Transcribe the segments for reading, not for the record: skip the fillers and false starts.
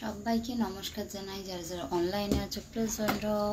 সবাইকে নমস্কার জানাই, যারা যারা অনলাইনে আছো প্লিজ জয়েন হও।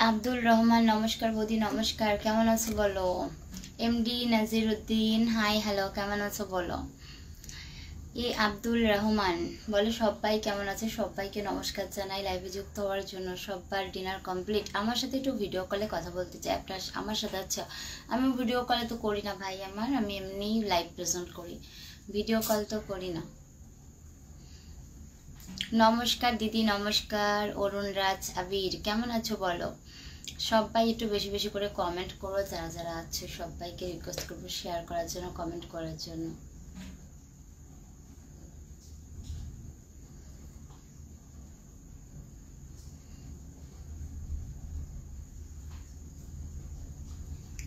আব্দুল রহমান নমস্কার বৌদি, নমস্কার, কেমন আছো বলো। MD Nazir Uddin high hello, কেমন আছো বলো। আব্দুল রহমান বলো সবাই কেমন আছে, সবাইকে নমস্কার জানাই। লাইভে যুক্ত হওয়ার জন্য সবার ডিনার কমপ্লিট। আমার সাথে একটু ভিডিও কলে কথা বলতে চাই আপনার আমার সাথে। আচ্ছা, আমি ভিডিও কলে তো করি না ভাই আমার, আমি এমনি লাইভ প্রেজেন্ট করি, ভিডিও কল তো করি না। নমস্কার দিদি, নমস্কার। অরুণ রাজ আবির কেমন আছো বলো। সবাই একটু বেশি বেশি করে কমেন্ট করো, যারা যারা আছে সবাইকে রিকোয়েস্ট করবো শেয়ার করার জন্য, কমেন্ট করার জন্য।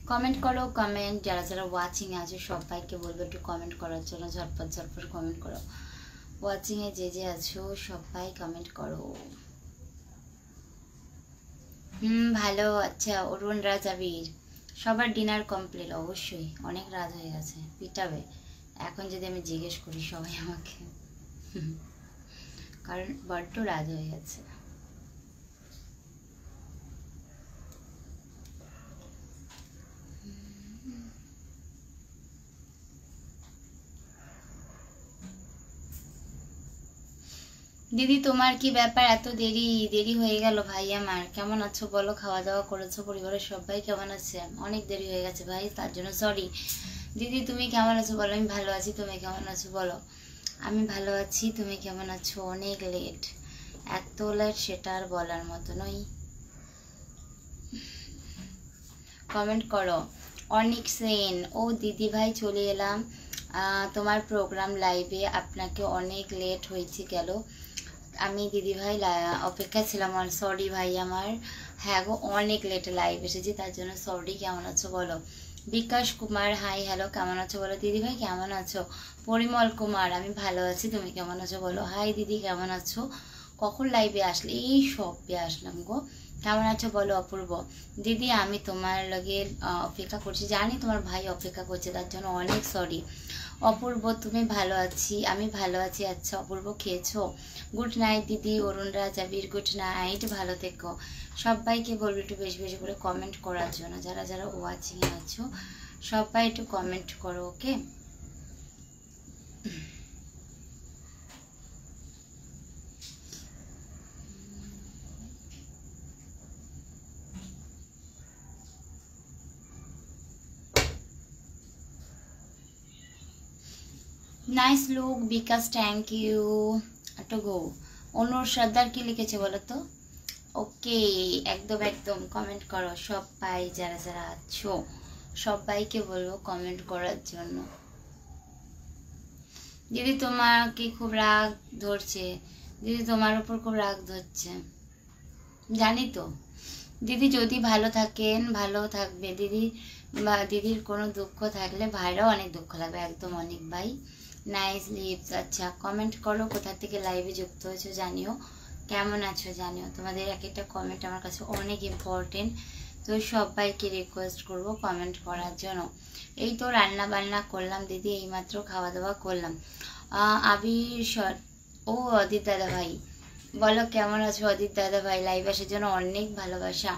কমেন্ট করো, কমেন্ট। যারা যারা ওয়াচিং আছে সবাইকে বলবো একটু কমেন্ট করার জন্য, ঝটপট ঝটপট কমেন্ট করো। ওয়াচিং এ যে যে আছো সবাই কমেন্ট করো। ভালো। আচ্ছা, অরুণ রাজ আবির সবার ডিনার কমপ্লিট? অবশ্যই, অনেক রাত হয়ে গেছে, পিটাবে এখন যদি আমি জিজ্ঞেস করি সবাই আমাকে, কারণ বড্ড রাত হয়ে গেছে। দিদি তোমার কি ব্যাপার, এত দেরি দেরি হয়ে গেল ভাই আমার। কেমন আছো বলো, খাওয়া দাওয়া করেছো, পরিবারের সবাই কেমন আছে? অনেক দেরি হয়ে গেছে ভাই, তার জন্য সরি। দিদি তুমি কেমন আছো বলো। আমি ভালো আছি, তুমি কেমন আছো বলো। আমি ভালো আছি, তুমি কেমন আছো? অনেক লেট, এত লেট সেটা আর বলার মতো নয়। কমেন্ট করো। অনিক সেন, ও দিদি ভাই চলে এলাম তোমার প্রোগ্রাম লাইভে, আপনাকে অনেক লেট হয়েছে গেল। আমি দিদি ভাই অপেক্ষা ছিলাম, সরি ভাই আমার। হ্যাঁ গো, অনেক লেট লাইভ এসেছি, তার জন্য সরি। কেমন আছো বলো। বিকাশ কুমার হাই হ্যালো, কেমন আছো বলো। দিদি ভাই কেমন আছো? পরিমল কুমার আমি ভালো আছি, তুমি কেমন আছো বলো। হাই দিদি কেমন আছো? কখন লাইভে আসলে? এই সবে আসলাম গো। কেমন আছো বলো। অপূর্ব দিদি আমি তোমার লগে অপেক্ষা করছি, জানি তোমার ভাই অপেক্ষা করছে, তার জন্য অনেক সরি। অপূর্ব তুমি ভালো আছি, আমি ভালো আছি। আচ্ছা অপূর্ব খেয়েছো? গুড নাইট দিদি। অরুণ রাজ আবির গুড নাইট, ভালো থেকো। সবাইকে বলবো একটু বেশি বেশি করে কমেন্ট করার জন্য, যারা যারা ওয়াচিং আছো সবাই একটু কমেন্ট করো, okay. Nice look Bikash, thank you. একটু গো। অনুর সর্দার কি লিখেছে বলো তো। ওকে, একদম একদম কমেন্ট করো সবাই, যারা যারা আছো সবাইকে বলবো কমেন্ট করার জন্য। দিদি তোমাকে খুব রাগ ধরছে, দিদি তোমার উপর খুব রাগ ধরছে, জানি তো। দিদি যদি ভালো থাকেন ভালো থাকবে দিদি, বা দিদির কোনো দুঃখ থাকলে ভাইরাও অনেক দুঃখ লাগবে, একদম অনেক ভাই। Nice lips. আচ্ছা কমেন্ট করো, কোথা থেকে লাইভে যুক্ত হয়েছো জানিও, কেমন আছো জানিও। তোমাদের এক একটা কমেন্ট আমার কাছে অনেক ইম্পর্টেন্ট, তো সবাইকে রিকোয়েস্ট করব কমেন্ট করার জন্য। এই তো রান্না বান্না করলাম দিদি, এইমাত্র খাওয়া দাওয়া করলাম। আবির ও অদিত দাদা ভাই বলো কেমন আছো। অদিত দাদা ভাই লাইভ আসার জন্য অনেক ভালোবাসা।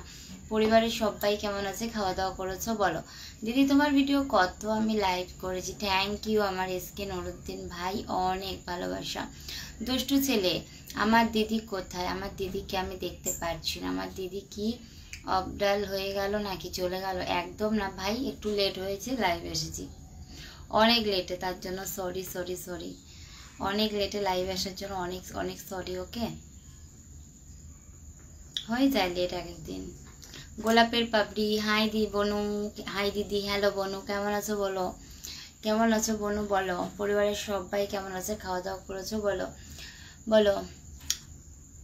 পরিবারের সবাই কেমন আছে, খাওয়া দাওয়া করেছো বলো। দিদি তোমার ভিডিও কত আমি লাইভ করেছি, থ্যাংক ইউ আমার এসকে নুরুদ্দিন ভাই, অনেক ভালোবাসা। দুষ্টু ছেলে, আমার দিদি কোথায়? আমার দিদিকে আমি দেখতে পারছি না। আমার দিদি কি অবডাল হয়ে গেল নাকি চলে গেল? একদম না ভাই, একটু লেট হয়েছে, লাইভ এসেছি অনেক লেটে, তার জন্য সরি সরি সরি। অনেক লেটে লাইভ আসার জন্য অনেক অনেক সরি। ওকে, হয়ে যায় লেট এক একদিন। গোলাপের পাপড়ি, হাই দি বনু, হাই দিদি, হ্যালো বনু, কেমন আছো বলো, কেমন আছো বনু বলো। পরিবারের সবাই কেমন আছে, খাওয়া দাওয়া করেছো বলো বলো।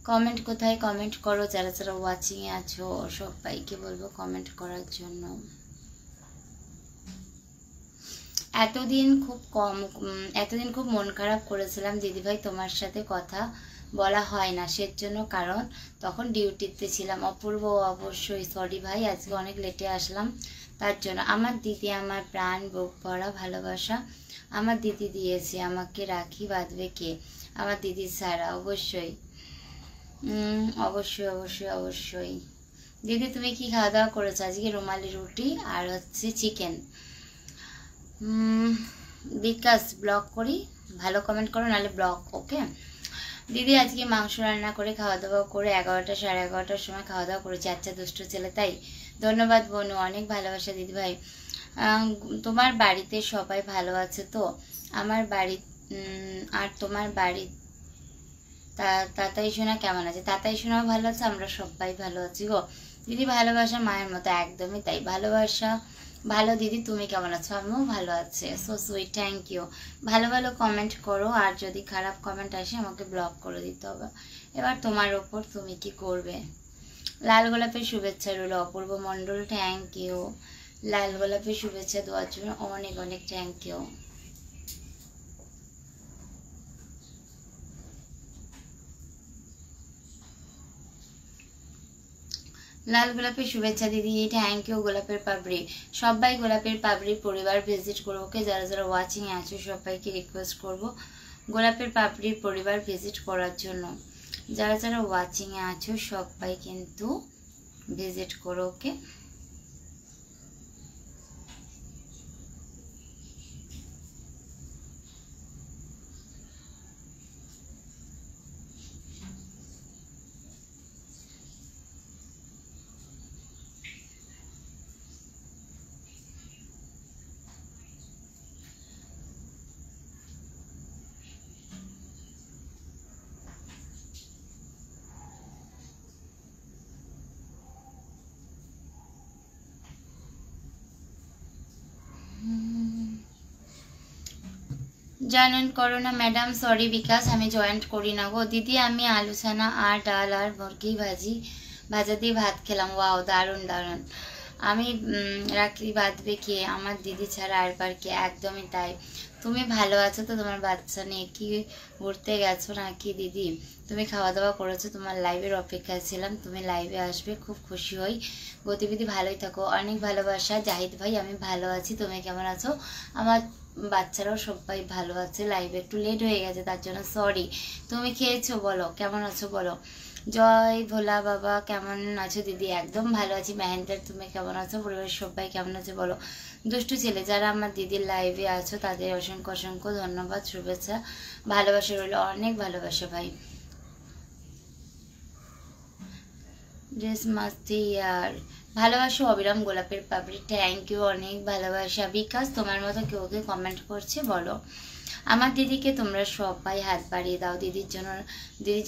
কমেন্ট কোথায়, কমেন্ট করো। যারা যারা ওয়াচিং এ আছো সবাইকে বলবো কমেন্ট করার জন্য। এতদিন খুব মন খারাপ করেছিলাম দিদিভাই, তোমার সাথে কথা বলা হয় না সেজন্য, কারণ তখন ডিউটিতে ছিলাম। অপূর্ব, অবশ্যই সরি ভাই, আজকে অনেক লেটে আসলাম তার জন্য। আমার দিদি আমার প্রাণ, বুক ভরা ভালোবাসা আমার দিদি দিয়েছে আমাকে, রাখি বাঁধবে কে আমার দিদি ছাড়া? অবশ্যই অবশ্যই অবশ্যই অবশ্যই। দিদি তুমি কি খাওয়া দাওয়া করেছো? আজকে রুমালি রুটি আর হচ্ছে চিকেন। বিকাশ ব্লগ করি, ভালো কমেন্ট করো, নাহলে ব্লগ। ওকে দিদি, আজকে মাংস রান্না করে খাওয়া দাওয়া করে 11টা সাড়ে 11টার সময় খাওয়া দাওয়া করেছি। আচ্ছা দুষ্ট ছেলে, তাই? ধন্যবাদ বনু, অনেক ভালোবাসা দিদি ভাই। তোমার বাড়িতে সবাই ভালো আছে তো? আমার বাড়ি আর তোমার বাড়ি তাতাই সোনা কেমন আছে? তাতাই সোনাও ভালো আছে, আমরা সবাই ভালো আছি গো দিদি। ভালোবাসা মায়ের মতো, একদমই তাই। ভালোবাসা ভালো দিদি, তুমি কেমন আছো? আমিও ভালো আছি। So sweet, thank you. ভালো ভালো কমেন্ট করো, আর যদি খারাপ কমেন্ট আসে আমাকে ব্লক করে দিতে হবে। এবার তোমার ওপর, তুমি কি করবে। লাল গোলাপের শুভেচ্ছা রইল অপূর্ব মণ্ডল, থ্যাংক ইউ। লাল গোলাপের শুভেচ্ছা দেওয়ার জন্য অনেক অনেক থ্যাংক ইউ। লাল গোলাপের শুভেচ্ছা দিদি, থ্যাংক ইউ। গোলাপের পাপড়ি, সবাই গোলাপের পাপড়ি পরিবার ভিজিট করবো। ওকে, যারা যারা ওয়াচিং এ আছো সবাইকে রিকোয়েস্ট করব গোলাপের পাপড়ির পরিবার ভিজিট করার জন্য। যারা যারা ওয়াচিং এ আছো সবাই কিন্তু ভিজিট করো। ওকে, জয়েন করো না ম্যাডাম। সরি বিকাশ, আমি জয়েন্ট করি না গো দিদি। আমি আলু ছানা আর ডাল আর মুরগি ভাজা দিয়ে ভাত খেলাম। ওয়াও, দারুণ দারুণ। আমি রাখি বাঁধবে কে আমার দিদি ছাড়া আর বার কে? একদমই তাই। তুমি ভালো আছো তো? তোমার বাচ্চা নিয়ে কি ঘুরতে গেছো নাকি দিদি? তুমি খাওয়া দাওয়া করেছো? তোমার লাইভের অপেক্ষায় ছিলাম, তুমি লাইভে আসবে, খুব খুশি হই। গতিবিধি ভালোই থাকো, অনেক ভালোবাসা। জাহিদ ভাই, আমি ভালো আছি, তুমি কেমন আছো? আমার বাচ্চারাও সবাই ভালো আছে। লাইভে একটু লেট হয়ে গেছে তার জন্য সরি। তুমি খেয়েছো বলো, কেমন আছো বলো। জয় ভোলা বাবা, কেমন আছো দিদি? একদম ভালো আছি। মেহেন্দার, তুমি কেমন আছো? পরিবারের সবাই কেমন আছে বলো। দুষ্টু ছেলে, যারা আমার দিদির লাইভে আছো তাদের অসংখ্য অসংখ্য ধন্যবাদ, শুভেচ্ছা, ভালোবাসা রইল, অনেক ভালোবাসা ভাই। ড্রেস মাস্তি আর ভালোবাসা অবিরাম। গোলাপের পাপড়ি, থ্যাংক ইউ, অনেক ভালোবাসা। বিকাশ, তোমার মতো কেউ কে কমেন্ট করছে বলো। আমার দিদিকে তোমরা সবাই হাত বাড়িয়ে দাও, দিদির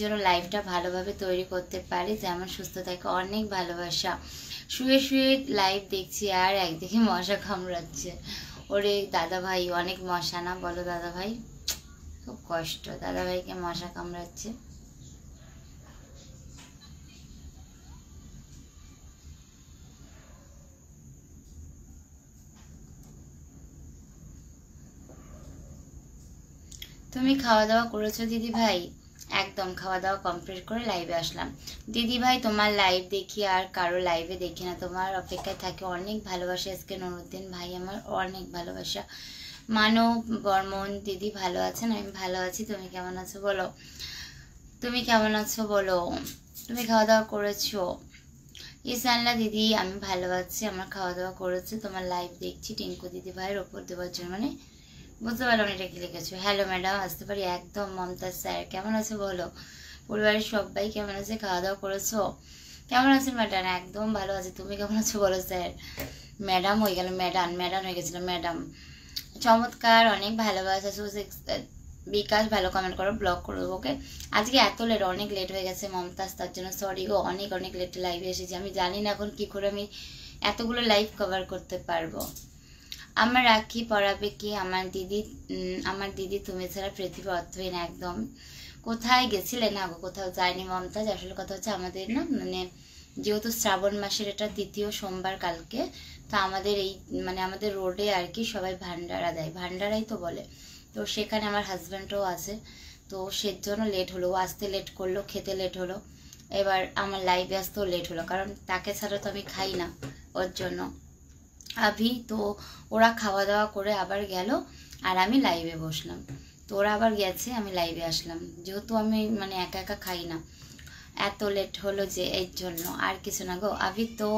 জন্য লাইফটা ভালোভাবে তৈরি করতে পারি, যেমন সুস্থ থাকে। অনেক ভালোবাসা। শুয়ে শুয়ে লাইভ দেখছি আর একদিকে মশা কামড়াচ্ছে। ওরে দাদা ভাই, অনেক মশা না বলো দাদা ভাই? খুব কষ্ট, দাদা ভাইকে মশা কামড়াচ্ছে। তুমি খাওয়া দাওয়া করেছো দিদি ভাই? একদম খাওয়া দাওয়া কমপ্লিট করে লাইভে আসলাম। দিদি ভাই তোমার লাইভ দেখি, আর কারো লাইভে দেখি না, তোমার অপেক্ষায় থাকে। অনেক ভালোবাসা এসকে নুরুদ্দিন ভাই, আমার অনেক ভালোবাসা। মানব বর্মন, দিদি ভালো আছেন? আমি ভালো আছি, তুমি কেমন আছো বলো। তুমি কেমন আছো বলো। তুমি খাওয়া দাওয়া করেছো? ইসানলা দিদি আমি ভালো আছি, আমার খাওয়া দাওয়া করেছে, তোমার লাইভ দেখছি টিঙ্কু দিদি ভাইয়ের ওপর দেওয়ার জন্য, মানে বুঝতে পারলাম এটা কি লিখেছো। হ্যালো ম্যাডাম, আসতে পারি? একদম। মমতাজ স্যার কেমন আছো বলো, পরিবারের সবাই কেমন আছে, খাওয়া দাওয়া করেছো? কেমন আছেন ম্যাডাম? একদম ভালো আছে, তুমি কেমন আছো বলো স্যার। ম্যাডাম হয়ে গেল, ম্যাডাম ম্যাডাম হয়ে গেছিল ম্যাডাম। চমৎকার, অনেক ভালোবাসা। বিকাশ ভালো কমেন্ট করো, ব্লক করে দেবো ওকে। আজকে এত লেট, অনেক লেট হয়ে গেছে মমতাজ, তার জন্য সরি গো, অনেক অনেক লেট লাইভে এসেছি। আমি জানি না এখন কি করে আমি এতগুলো লাইভ কভার করতে পারবো। আমার রাখি পড়াবে কি আমার দিদি? আমার দিদি তুমি ছাড়া পৃথিবী অর্থহীন। একদম। কোথায় গেছিলে? না গো, কোথাও যায়নি মমতাজ। আসলে কথা হচ্ছে আমাদের না, মানে যেহেতু শ্রাবণ মাসের এটা 3য় সোমবার কালকে, তো আমাদের এই মানে আমাদের রোডে আর কি সবাই ভান্ডারা দেয়, ভান্ডারাই তো বলে, তো সেখানে আমার হাজব্যান্ডও আছে, তো সেজন্য লেট হলো, আসতে লেট করলো, খেতে লেট হলো, এবার আমার লাইভে আসতেও লেট হলো, কারণ তাকে ছাড়া তো আমি খাই না, ওর জন্য। আভি তো ওরা খাওয়া দাওয়া করে আবার গেল, আর আমি লাইভে বসলাম, তো ওরা আবার গেছে, আমি লাইভে আসলাম, যেহেতু আমি মানে একা একা খাই না, এত লেট হলো যে এর জন্য, আর কিছু না গো। আভি তো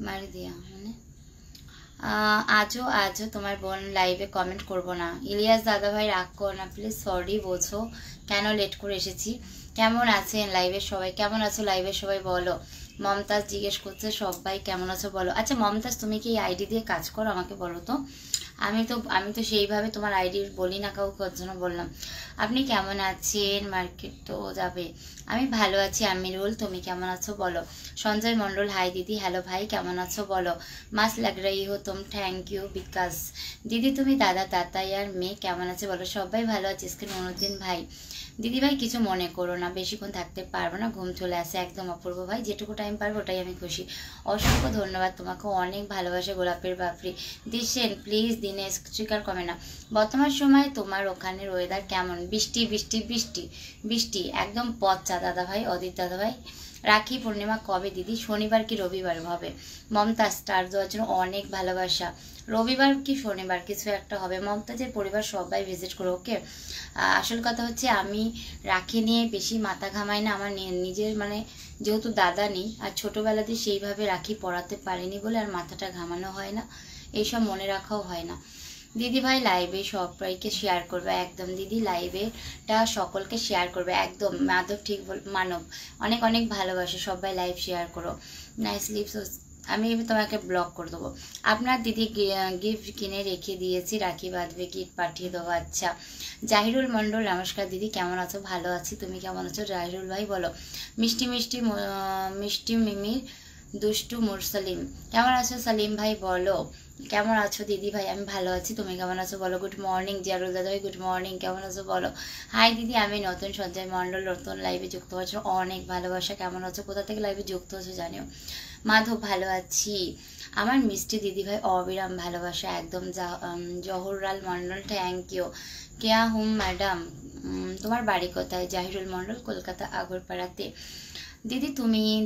মারি দিয়া মানে আজও আজও তোমার বোন লাইভে কমেন্ট করব না। ইলিয়াস দাদা ভাই রাগ করো না প্লিজ, সরি, বোঝো কেন লেট করে এসেছি। কেমন আছেন লাইভের সবাই? কেমন আছো লাইভের সবাই বলো। মমতাজ জিজ্ঞেস করছে সবাই কেমন আছো বলো। আচ্ছা মমতাজ, তুমি কি এই আইডি দিয়ে কাজ করো? আমাকে বলো তো। আমি তো সেইভাবে তোমার আইডি বলি না কাউকে, ওর জন্য বললাম। আপনি কেমন আছেন? মার্কেট তো যাবে। আমি ভালো আছি আমিরুল, তুমি কেমন আছো বলো। সঞ্জয় মন্ডল হাই দিদি, হ্যালো ভাই কেমন আছো বলো। মাস্ট লাগ রही हो तुम, থ্যাংক ইউ বিকাশ। দিদি তুমি দাদা তাতাই আর মেয়ে কেমন আছে বলো। সবাই ভালো আছে। इसके নুরুদ্দিন ভাই, দিদি ভাই কিছু মনে করো না, বেশিক্ষণ থাকতে পারবো না, ঘুম চলে আসে একদম। অপূর্ব ভাই যেটুকু টাইম পারবো ওটাই আমি খুশি। অসংখ্য ধন্যবাদ তোমাকে, অনেক ভালোবাসা। গোলাপের বাপরি দিশেন প্লিজ, দিনে স্টিকার কমে না। বর্তমান সময় তোমার ওখানের ওয়েদার কেমন? বৃষ্টি বৃষ্টি বৃষ্টি বৃষ্টি, একদম পচা দাদা ভাই, অদিত দাদা ভাই। রাখি পূর্ণিমা কবে দিদি? শনিবার কি রবিবার হবে? মমতাজ স্টার দেওয়ার জন্য অনেক ভালোবাসা। রবিবার কি শনিবার কিছু একটা হবে। মমতাজের পরিবার সবাই ভিজিট করো ওকে। আসল কথা হচ্ছে আমি রাখি নিয়ে বেশি মাথা ঘামাই না, আমার নিজের মানে যেহেতু দাদা নেই, আর ছোটোবেলাতে সেইভাবে রাখি পড়াতে পারিনি বলে আর মাথাটা ঘামানো হয় না, এইসব মনে রাখাও হয় না। দিদি ভাই লাইভে সবাইকে শেয়ার করবে, একদম দিদি লাইভেটা সকলকে শেয়ার করবে, একদম মাধব ঠিক মানব, অনেক অনেক ভালোবাসে, সবাই লাইভ শেয়ার করো। নাইস লিপস, আমি তোমাকে ব্লক করে দেবো। আপনার দিদি গিফট কিনে রেখে দিয়েছি, রাখি বাঁধবে, গিফট পাঠিয়ে দেবো। আচ্ছা জাহিরুল মন্ডল নমস্কার দিদি, কেমন আছো? ভালো আছি, তুমি কেমন আছো? জাহিরুল ভাই বলো। মিষ্টি মিষ্টি মিষ্টি মিমির দুষ্টু মুরসালিম কেমন আছো? সালিম ভাই বলো কেমন আছো? দিদি ভাই আমি ভালো আছি, তুমি কেমন আছো বলো। গুড মর্নিং জিয়ারুল দাদা ভাই, গুড মর্নিং, কেমন আছো বলো। হাই দিদি, আমি নতুন সঞ্জয় মন্ডল, নতুন লাইভে যুক্ত হচ্ছ, অনেক ভালোবাসা। কেমন আছো? কোথা থেকে লাইভে যুক্ত হচ্ছো জানিও। মাধব ভালো আছি। আমার মিষ্টি দিদি ভাই অবিরাম ভালোবাসা, একদম। Jaharlal Mondal thank you. কেয়া হুম ম্যাডাম, তোমার বাড়ি কোথায়? জাহিরুল মন্ডল কলকাতা আগরপাড়াতে। দিদি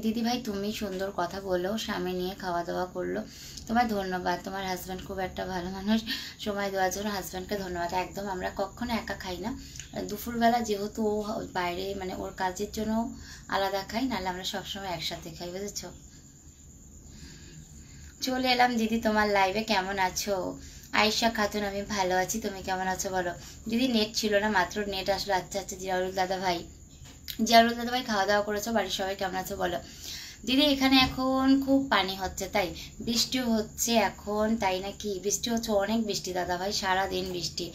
দিদি ভাই তুমি সুন্দর কথা বললো, স্বামী নিয়ে খাওয়া দাওয়া করলো, তোমার ধন্যবাদ। তোমার হাজব্যান্ড খুব একটা ভালো মানুষ, সময় দেওয়ার জন্য হাজব্যান্ডকে ধন্যবাদ। একদম আমরা কখনো একা খাই না, দুপুরবেলা যেহেতু ও বাইরে মানে ওর কাজের জন্য আলাদা খাই, নাহলে আমরা সবসময় একসাথে খাই, বুঝেছো। চলে এলাম দিদি তোমার লাইভে, কেমন আছো? আয়েশা খাতুন আমি ভালো আছি, তুমি কেমন আছো বলো। দিদি নেট ছিল না, মাত্র নেট আসলো। আচ্ছা আচ্ছা জিয়ারুল দাদা ভাই, জিয়ারুল দাদা ভাই খাওয়া দাওয়া করেছো? বাড়ির সবাই কেমন আছো বলো। দিদি এখানে এখন খুব পানি হচ্ছে, তাই বৃষ্টি হচ্ছে এখন, তাই নাকি? বৃষ্টি হচ্ছে, অনেক বৃষ্টি দাদা ভাই, সারাদিন বৃষ্টি।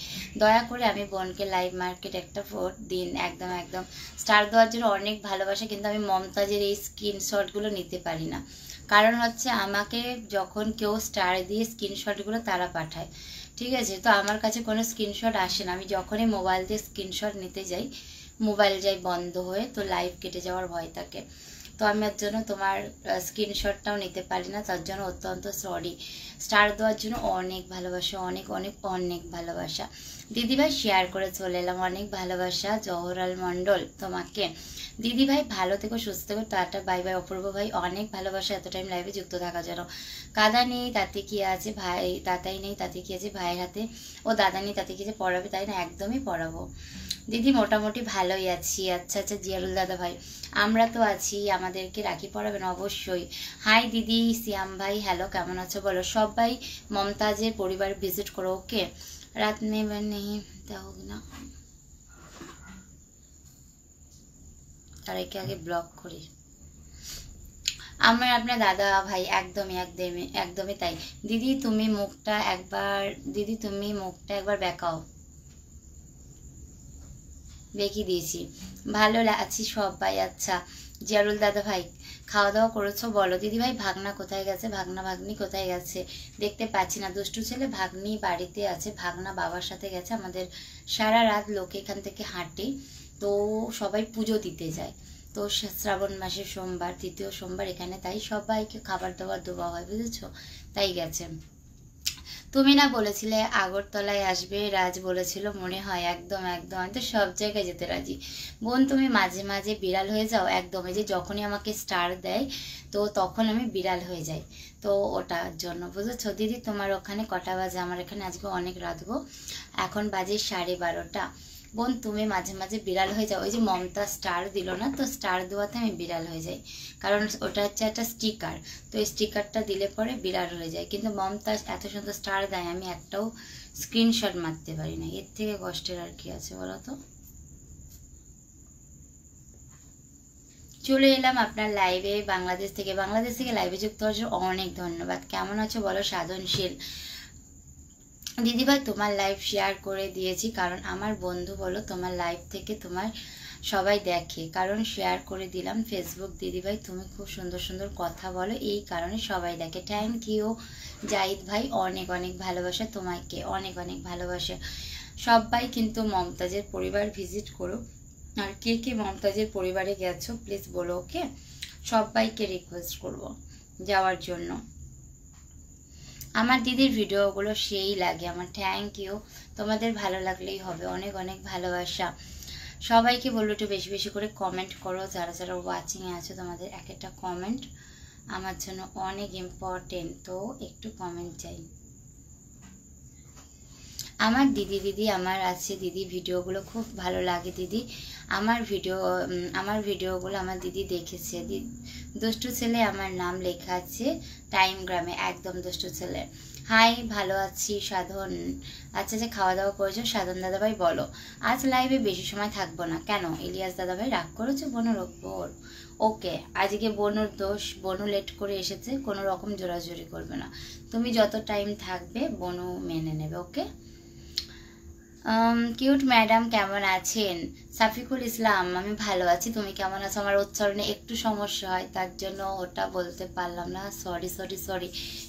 দয়া করে আমি বোনকে লাইভ মার্কেট একটা ভোট দিন, একদম একদম। স্টার দেওয়ার জন্য অনেক ভালোবাসা, কিন্তু আমি মমতাজের এই স্ক্রিনশটগুলো নিতে পারি না, কারণ হচ্ছে আমাকে যখন কেউ স্টার দিয়ে স্ক্রিনশটগুলো তারা পাঠায়, ঠিক আছে, তো আমার কাছে কোনো স্ক্রিনশট আসে না। আমি যখনই মোবাইল দিয়ে স্ক্রিনশট নিতে যাই, মোবাইল যাই বন্ধ হয়ে, তো লাইভ কেটে যাওয়ার ভয় থাকে, তো আমি এর জন্য তোমার স্ক্রিনশটটাও নিতে পারি না, তার জন্য অত্যন্ত সরি। স্টার দেওয়ার জন্য অনেক ভালোবাসা, অনেক অনেক অনেক ভালোবাসা। দিদিভাই শেয়ার করে চলে এলাম, অনেক ভালোবাসা জহরাল মণ্ডল তোমাকে। দিদিভাই ভালো থেকো, সুস্থ থেকো, টাটা বাই বাই। অপূর্ব ভাই অনেক ভালোবাসা এত টাইম লাইভে যুক্ত থাকার জন্য। কাদা নেই তাতে কি আছে ভাই, দাদাই নেই তাতে কি আছে ভাইয়ের হাতে, ও দাদা নেই তাতে কি আছে, পড়াবে তাই না? একদমই পড়াবো দিদি, মোটামুটি ভালোই আছি। আচ্ছা আচ্ছা জিয়ারুল দাদা ভাই, আমরা তো আছি, আমাদেরকে রাখি পড়াবেন অবশ্যই। হাই দিদি সিয়াম ভাই, হ্যালো কেমন আছো বলো। সবাই মমতাজের পরিবার ভিজিট করো, ওকে। রাত में नहीं होगी ना, তার আগে ব্লক করি। আমার আপনার দাদা ভাই একদমই একদমই একদমই তাই। দিদি তুমি মুখটা একবার বেঁকাও। বেঁকিয়ে দিয়েছি, ভালো আছি সবাই। আচ্ছা জিয়ারুল দাদা ভাই, খাওয়া দাওয়া করেছো বলো। দিদি ভাই ভাগনা কোথায় গেছে, ভাগনা ভাগ্নি কোথায় গেছে দেখতে পাচ্ছি না। দুষ্টু ছেলে ভাগ্নি বাড়িতে আছে, ভাগনা বাবার সাথে গেছে। আমাদের সারা রাত লোকে এখান থেকে হাঁটে, তো সবাই পুজো দিতে যায়। তো শ্রাবণ মাসের সোমবার, তৃতীয় সোমবার এখানে, তাই সবাইকে খাবার দাবার দেওয়া হয়, বুঝেছো, তাই গেছে। তুমি না বলেছিলে আগরতলায় আসবে, রাজ বলেছিল মনে হয়। একদম একদম, আমি তো সব জায়গায় যেতে রাজি বোন। তুমি মাঝে মাঝে বিড়াল হয়ে যাও, একদম। এই যে যখনই আমাকে স্টার দেয় তো তখন আমি বিড়াল হয়ে যাই, তো ওটার জন্য, বুঝেছো দিদি। তোমার ওখানে কটা বাজে? আমার এখানে আজকে অনেক রাত গো, এখন বাজে 12:30। বোন তুমি মাঝে মাঝে বিড়াল হয়ে যাও, ওই যে মমতা স্টার দিল না, তো স্টার দেওয়াতে আমি বিড়াল হয়ে যাই, কারণ ওটা হচ্ছে একটা স্টিকার, তো এই স্টিকারটা দিলে পরে বিড়াল হয়ে যায়। কিন্তু মমতা এত সুন্দর স্টার দেয়, আমি একটাও স্ক্রিনশট মারতে পারি না। এর থেকে কষ্টের আর কি আছে বলো তো। চলে এলাম আপনার লাইভে বাংলাদেশ থেকে লাইভে যুক্ত হওয়ার জন্য অনেক ধন্যবাদ। কেমন আছো বলো সাধনশীল দিদিভাই। তোমার লাইভ শেয়ার করে দিয়েছি, কারণ আমার বন্ধু বলো তোমার লাইভ থেকে তোমার সবাই দেখে, কারণ শেয়ার করে দিলাম। ফেসবুক দিদিভাই তুমি খুব সুন্দর সুন্দর কথা বলো, এই কারণে সবাই দেখে। থ্যাংক ইউ জাহিদ ভাই, অনেক অনেক ভালোবাসা তোমাকে, অনেক অনেক ভালোবাসা। সবাই কিন্তু মমতাজের পরিবার ভিজিট করো, আর কে কে মমতাজের পরিবারে গেছো প্লিজ বলো, ওকে। সবাইকে রিকোয়েস্ট করব যাওয়ার জন্য। আমার দিদির ভিডিওগুলো সেই লাগে আমার। থ্যাংক ইউ, তোমাদের ভালো লাগলেই হবে, অনেক অনেক ভালোবাসা। সবাইকে বলবো একটু বেশি বেশি করে কমেন্ট করো, যারা যারা ওয়াচিংয়ে আছো, তোমাদের এক একটা কমেন্ট আমার জন্য অনেক ইম্পর্টেন্ট, তো একটু কমেন্ট চাই। আমার দিদি আমার আছে দিদি, ভিডিওগুলো খুব ভালো লাগে দিদি। আমার ভিডিওগুলো আমার দিদি দেখেছে। দুষ্টু ছেলে আমার নাম লেখা আছে টাইম গ্রামে, একদম দুষ্টু ছেলে। হাই ভালো আছি সাধন। আচ্ছা যে খাওয়া দাওয়া করেছো সাধন দাদাভাই বলো। আজ লাইভে বেশি সময় থাকবো না, কেন ইলিয়াস দাদাভাই রাগ করেছো বনুর ওপর? ওকে, আজকে বনুর দোষ, বনু লেট করে এসেছে, কোনো রকম জোরাজুরি করবে না। তুমি যত টাইম থাকবে বনু মেনে নেবে, ওকে। কিউট ম্যাডাম কেমন আছেন? সাফিকুল ইসলাম, আমি ভালো আছি, তুমি কেমন আছো? আমার উচ্চারণে একটু সমস্যা হয়, তার জন্য ওটা বলতে পারলাম না, সরি সরি সরি।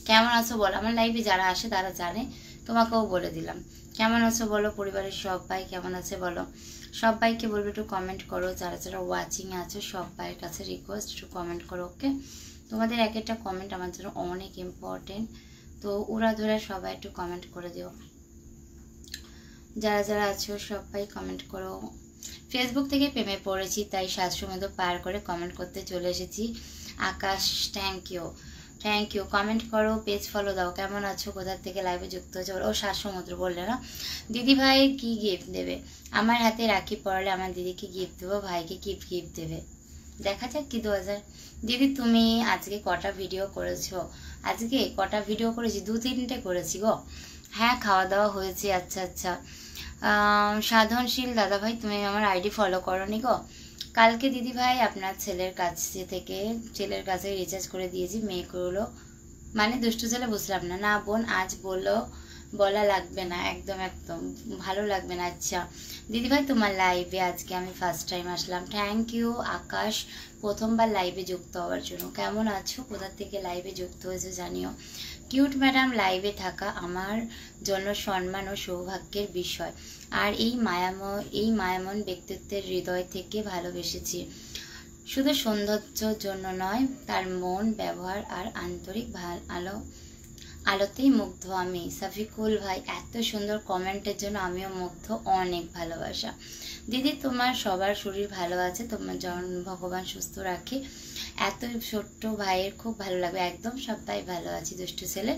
কেমন আছো বলো, আমার লাইভে যারা আসে তারা জানে, তোমাকেও বলে দিলাম। কেমন আছো বলো, পরিবারের সবাই কেমন আছে বলো। সবাইকে বলবো একটু কমেন্ট করো, যারা যারা ওয়াচিং আছো সবাইয়ের কাছে রিকোয়েস্ট একটু কমেন্ট করো, ওকে। তোমাদের এক একটা কমেন্ট আমার জন্য অনেক ইম্পর্টেন্ট, তো ওরা ধরে সবাই একটু কমেন্ট করে দিও। যারা যারা আছো সবাই কমেন্ট করো। ফেসবুক থেকে প্রেমে পড়েছি, তাই 700 মতো পার করে কমেন্ট করতে চলে এসেছি। আকাশ থ্যাংক ইউ কমেন্ট করো, পেজ ফলো দাও। কেমন আছো, কোথা থেকে লাইভে যুক্ত হয়েছে? ও 700 মতো বললে না। দিদি ভাই কি গিফট দেবে? আমার হাতে রাখি পড়ালে আমার দিদিকে গিফট দেবো, ভাইকে কি গিফট দেবে দেখা যাক কি 2000। দিদি তুমি আজকে কটা ভিডিও করেছো? আজকে কটা ভিডিও করেছি? 2-3টে করেছি গো। হ্যাঁ খাওয়া দাওয়া হয়েছে। আচ্ছা আচ্ছা সাধনশীল দাদা ভাই, তুমি আমার আইডি ফলো করোনি গো। কালকে দিদি ভাই আপনার ছেলের কাছে রিচার্জ করে দিয়েছি, মেয়ে করলো মানে দুষ্টু ছেলে, বুঝলাম না। না বোন আজ বলা লাগবে না, একদম একদম ভালো লাগবে না। আচ্ছা দিদি ভাই তোমার লাইভে আজকে আমি ফার্স্ট টাইম আসলাম। থ্যাংক ইউ আকাশ, প্রথমবার লাইভে যুক্ত হওয়ার জন্য। কেমন আছো, কোথা থেকে লাইভে যুক্ত হয়েছে জানিও। কিউট ম্যাডাম লাইভে থাকা আমার জন্য সম্মান ও সৌভাগ্যের বিষয়, আর এই মায়ামন ব্যক্তিত্বের হৃদয় থেকে ভালোবেসেছি। শুধু সৌন্দর্যের জন্য নয়, তার মন, ব্যবহার আর আলোতেই মুগ্ধ আমি। সাফিকুল ভাই এত সুন্দর কমেন্টের জন্য আমিও মুগ্ধ, অনেক ভালোবাসা। দিদি তোমার সবার শরীর ভালো আছে, তোমার যেমন ভগবান সুস্থ রাখে। এত ছোট্ট ভাইয়ের খুব ভালো লাগবে। একদম সবাই ভালো আছি দুষ্টু ছেলে।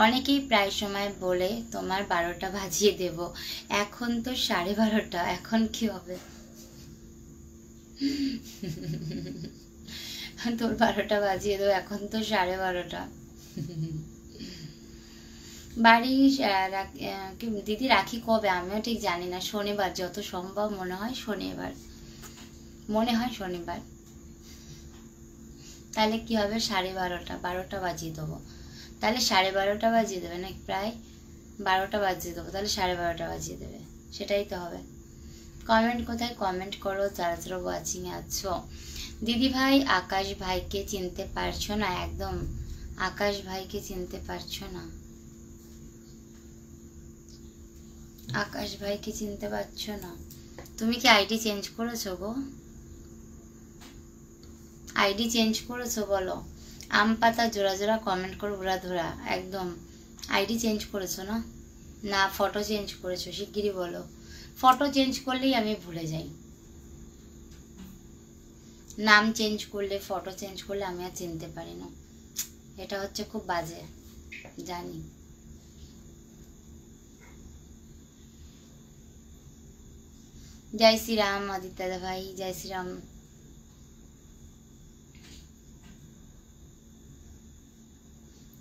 অনেকেই প্রায় সময় বলে তোমার 12টা বাজিয়ে দেব, এখন তো 12:30, এখন কি হবে? তোর 12টা বাজিয়ে দেবো, এখন তো 12:30। বাড়ি দিদি রাখি কবে? আমিও ঠিক জানি না, শনিবার যত সম্ভব, মনে হয় শনিবার, শনিবার। তাহলে কি হবে? 12:30, 12টা বাজিয়ে দেবো। তাহলে 12:30 বাজিয়ে দেবে না? প্রায় 12টা বাজিয়ে দেবো, তাহলে 12:30 বাজিয়ে দেবে, সেটাই তো হবে। কমেন্ট কোথায়? কমেন্ট করো যারা যারা ওয়াচিং আছো। দিদি ভাই আকাশ ভাইকে চিনতে পারছো না? একদম আকাশ ভাইকে চিনতে পারছো না? আকাশ ভাইকে চিনতে পারছো না? তুমি কি আইডি চেঞ্জ করেছো গো? আইডি চেঞ্জ করেছো বলো? আম পাতা জোড়া জোড়া কমেন্ট করো, ওরা ধরা। একদম আইডি চেঞ্জ করেছো না? না ফটো চেঞ্জ করেছো? শিগগিরই বলো। ফটো চেঞ্জ করলেই আমি ভুলে যাই, নাম চেঞ্জ করলে, ফটো চেঞ্জ করলে আমি আর চিনতে পারি না। এটা হচ্ছে খুব বাজে, জানি। জয় শ্রীরাম আদিত্য ভাই, জয় শ্রীরাম।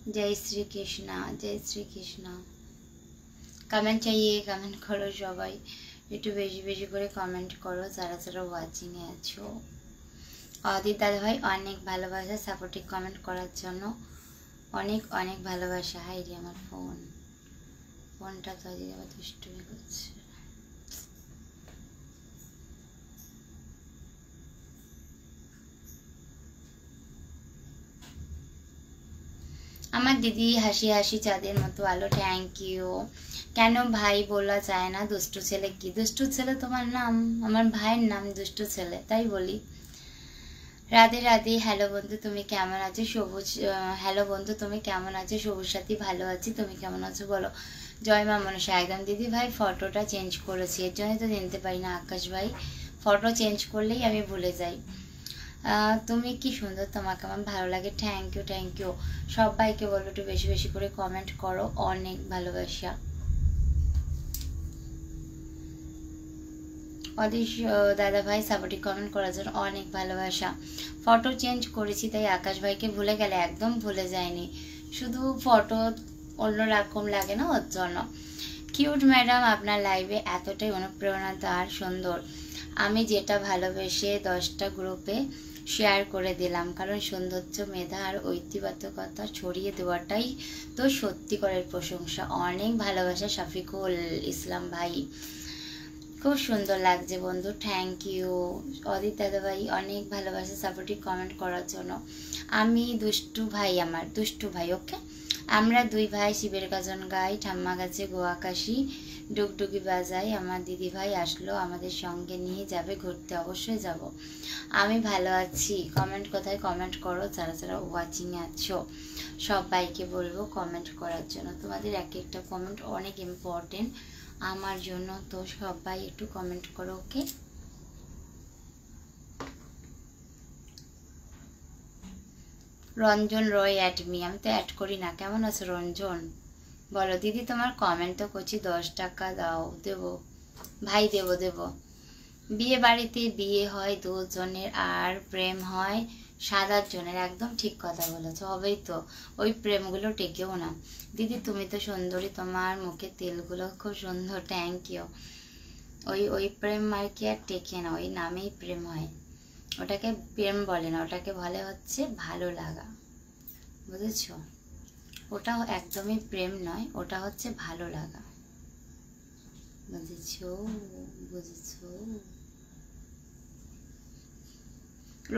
जय श्री कृष्णा, जय श्री कृष्णा। कमेंट चाहिए, कमेंट करो সবাই, একটু বেশি বেশি করে কমেন্ট করো যারা যারা ওয়াচিং এ আছো। অদিত দাদা ভাই অনেক ভালোবাসা, সাপোর্টিভ কমেন্ট করার জন্য অনেক অনেক ভালোবাসা। হাই রে আমার ফোনটা তো আজকে আবার দুষ্টুমি করছে। আমার দিদি হাসি হাসি চাঁদের মতো আলো, থ্যাংক ইউ। কেন ভাই বলা যায় না? দুষ্টু ছেলে। কি দুষ্টু ছেলে তোমার নাম? আমার ভাইয়ের নাম দুষ্টু ছেলে, তাই বলি। রাধে রাধে। হ্যালো বন্ধু, তুমি কেমন আছো? সবুজ, হ্যালো বন্ধু তুমি কেমন আছো? সবুজ সাথী ভালো আছি, তুমি কেমন আছো বলো? জয় মা মনসা। একদম দিদি ভাই ফটোটা চেঞ্জ করেছি, এর জন্যই তো চিনতে পারি না আকাশ ভাই। ফটো চেঞ্জ করলেই আমি ভুলে যাই। তুমি কি সুন্দর, তোমাকে আমার ভালো লাগে। Thank you, thank you. সবাইকে বলবো একটু বেশি বেশি করে কমেন্ট করো, অনেক ভালোবাসা। অদিশ দাদা ভাই সাপোর্টিভ কমেন্ট করার জন্য অনেক ভালোবাসা। ফটো চেঞ্জ করেছি তাই আকাশ ভাইকে ভুলে গেলে? একদম ভুলে যায়নি, শুধু ফটো অন্যরকম লাগে না, ওর জন্য। কিউট ম্যাডাম আপনার লাইভে এতটাই অনুপ্রেরণাদার সুন্দর, আমি যেটা ভালোবেসে 10টা গ্রুপে শেয়ার করে দিলাম, কারণ সৌন্দর্য, মেধা আর ঐতিবাহিকতা ছড়িয়ে দেওয়াটাই তো সত্যিকারের প্রশংসা। অনেক ভালোবাসা শফিকুল ইসলাম ভাই, খুব সুন্দর লাগছে বন্ধু, থ্যাংক ইউ। অদিত দাদা ভাই অনেক ভালোবাসা, সাপোর্টিভ কমেন্ট করার জন্য। আমি দুষ্টু ভাই, আমার দুষ্টু ভাই, ওকে। আমরা দুই ভাই শিবের গাজন গাই, ঠাম্মা গাছে গোয়া কাশি, ডুগডুগি বাজাই। আমার দিদি ভাই আসলো, আমাদের সঙ্গে নিয়ে যাবে ঘুরতে? অবশ্যই যাব। আমি ভালো আছি। কমেন্ট কোথায়? কমেন্ট করো যারা যারা ওয়াচিং আছো। সবাইকে বলবো কমেন্ট করার জন্য, তোমাদের এক একটা কমেন্ট অনেক ইম্পর্টেন্ট আমার জন্য, তো সবাই একটু কমেন্ট করো, ওকে। রঞ্জন রয় অ্যাড মি, আমি তো অ্যাড করি না। কেমন আছো রঞ্জন? বলো দিদি তোমার কমেন্ট তো করছি, 10 টাকা দাও। দেবো ভাই, দেবো দেবো। বিয়ে বাড়িতে বিয়ে হয় দুজনের আর প্রেম হয় 7-8 জনের, একদম ঠিক কথা বলেছো, হবেই তো। ওই প্রেমগুলো টেকেও না। দিদি তুমি তো সুন্দরী, তোমার মুখে তেলগুলো খুব সুন্দর, থ্যাংক ইউ। ওই প্রেম আর কি আর টেকে না, ওই নামেই প্রেম হয়, ওটাকে প্রেম বলে না, ওটাকে বলে হচ্ছে ভালো লাগা, বুঝেছো? ওটা একদমই প্রেম নয়, ওটা হচ্ছে ভালো লাগা, বুঝেছো? বুঝেছো?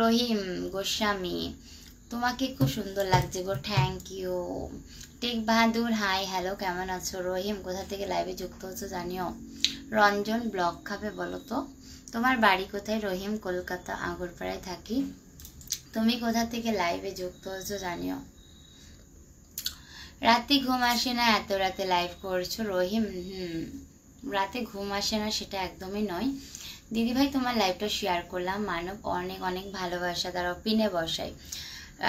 রহিম গোস্বামী, তোমাকে খুব সুন্দর লাগছে গো, thank you. Tek Bahadur, hi hello, কেমন আছো? রহিম কোথা থেকে লাইভে যুক্ত হচ্ছে জানিও। রঞ্জন ব্লগ খাবে বলো তো? তোমার বাড়ি কোথায়? রহিম কলকাতা আগরপাড়ায় থাকি, তুমি কোথা থেকে লাইভে যুক্ত হচ্ছে জানিও। রাতে ঘুম আসে না, এত রাতে লাইভ করছো রহিম? রাতে ঘুম আসে না সেটা একদমই নয় দিদিভাই, তোমার লাইভটা শেয়ার করলাম, মানব অনেক অনেক ভালোবাসা, তারা পিনে বসাই।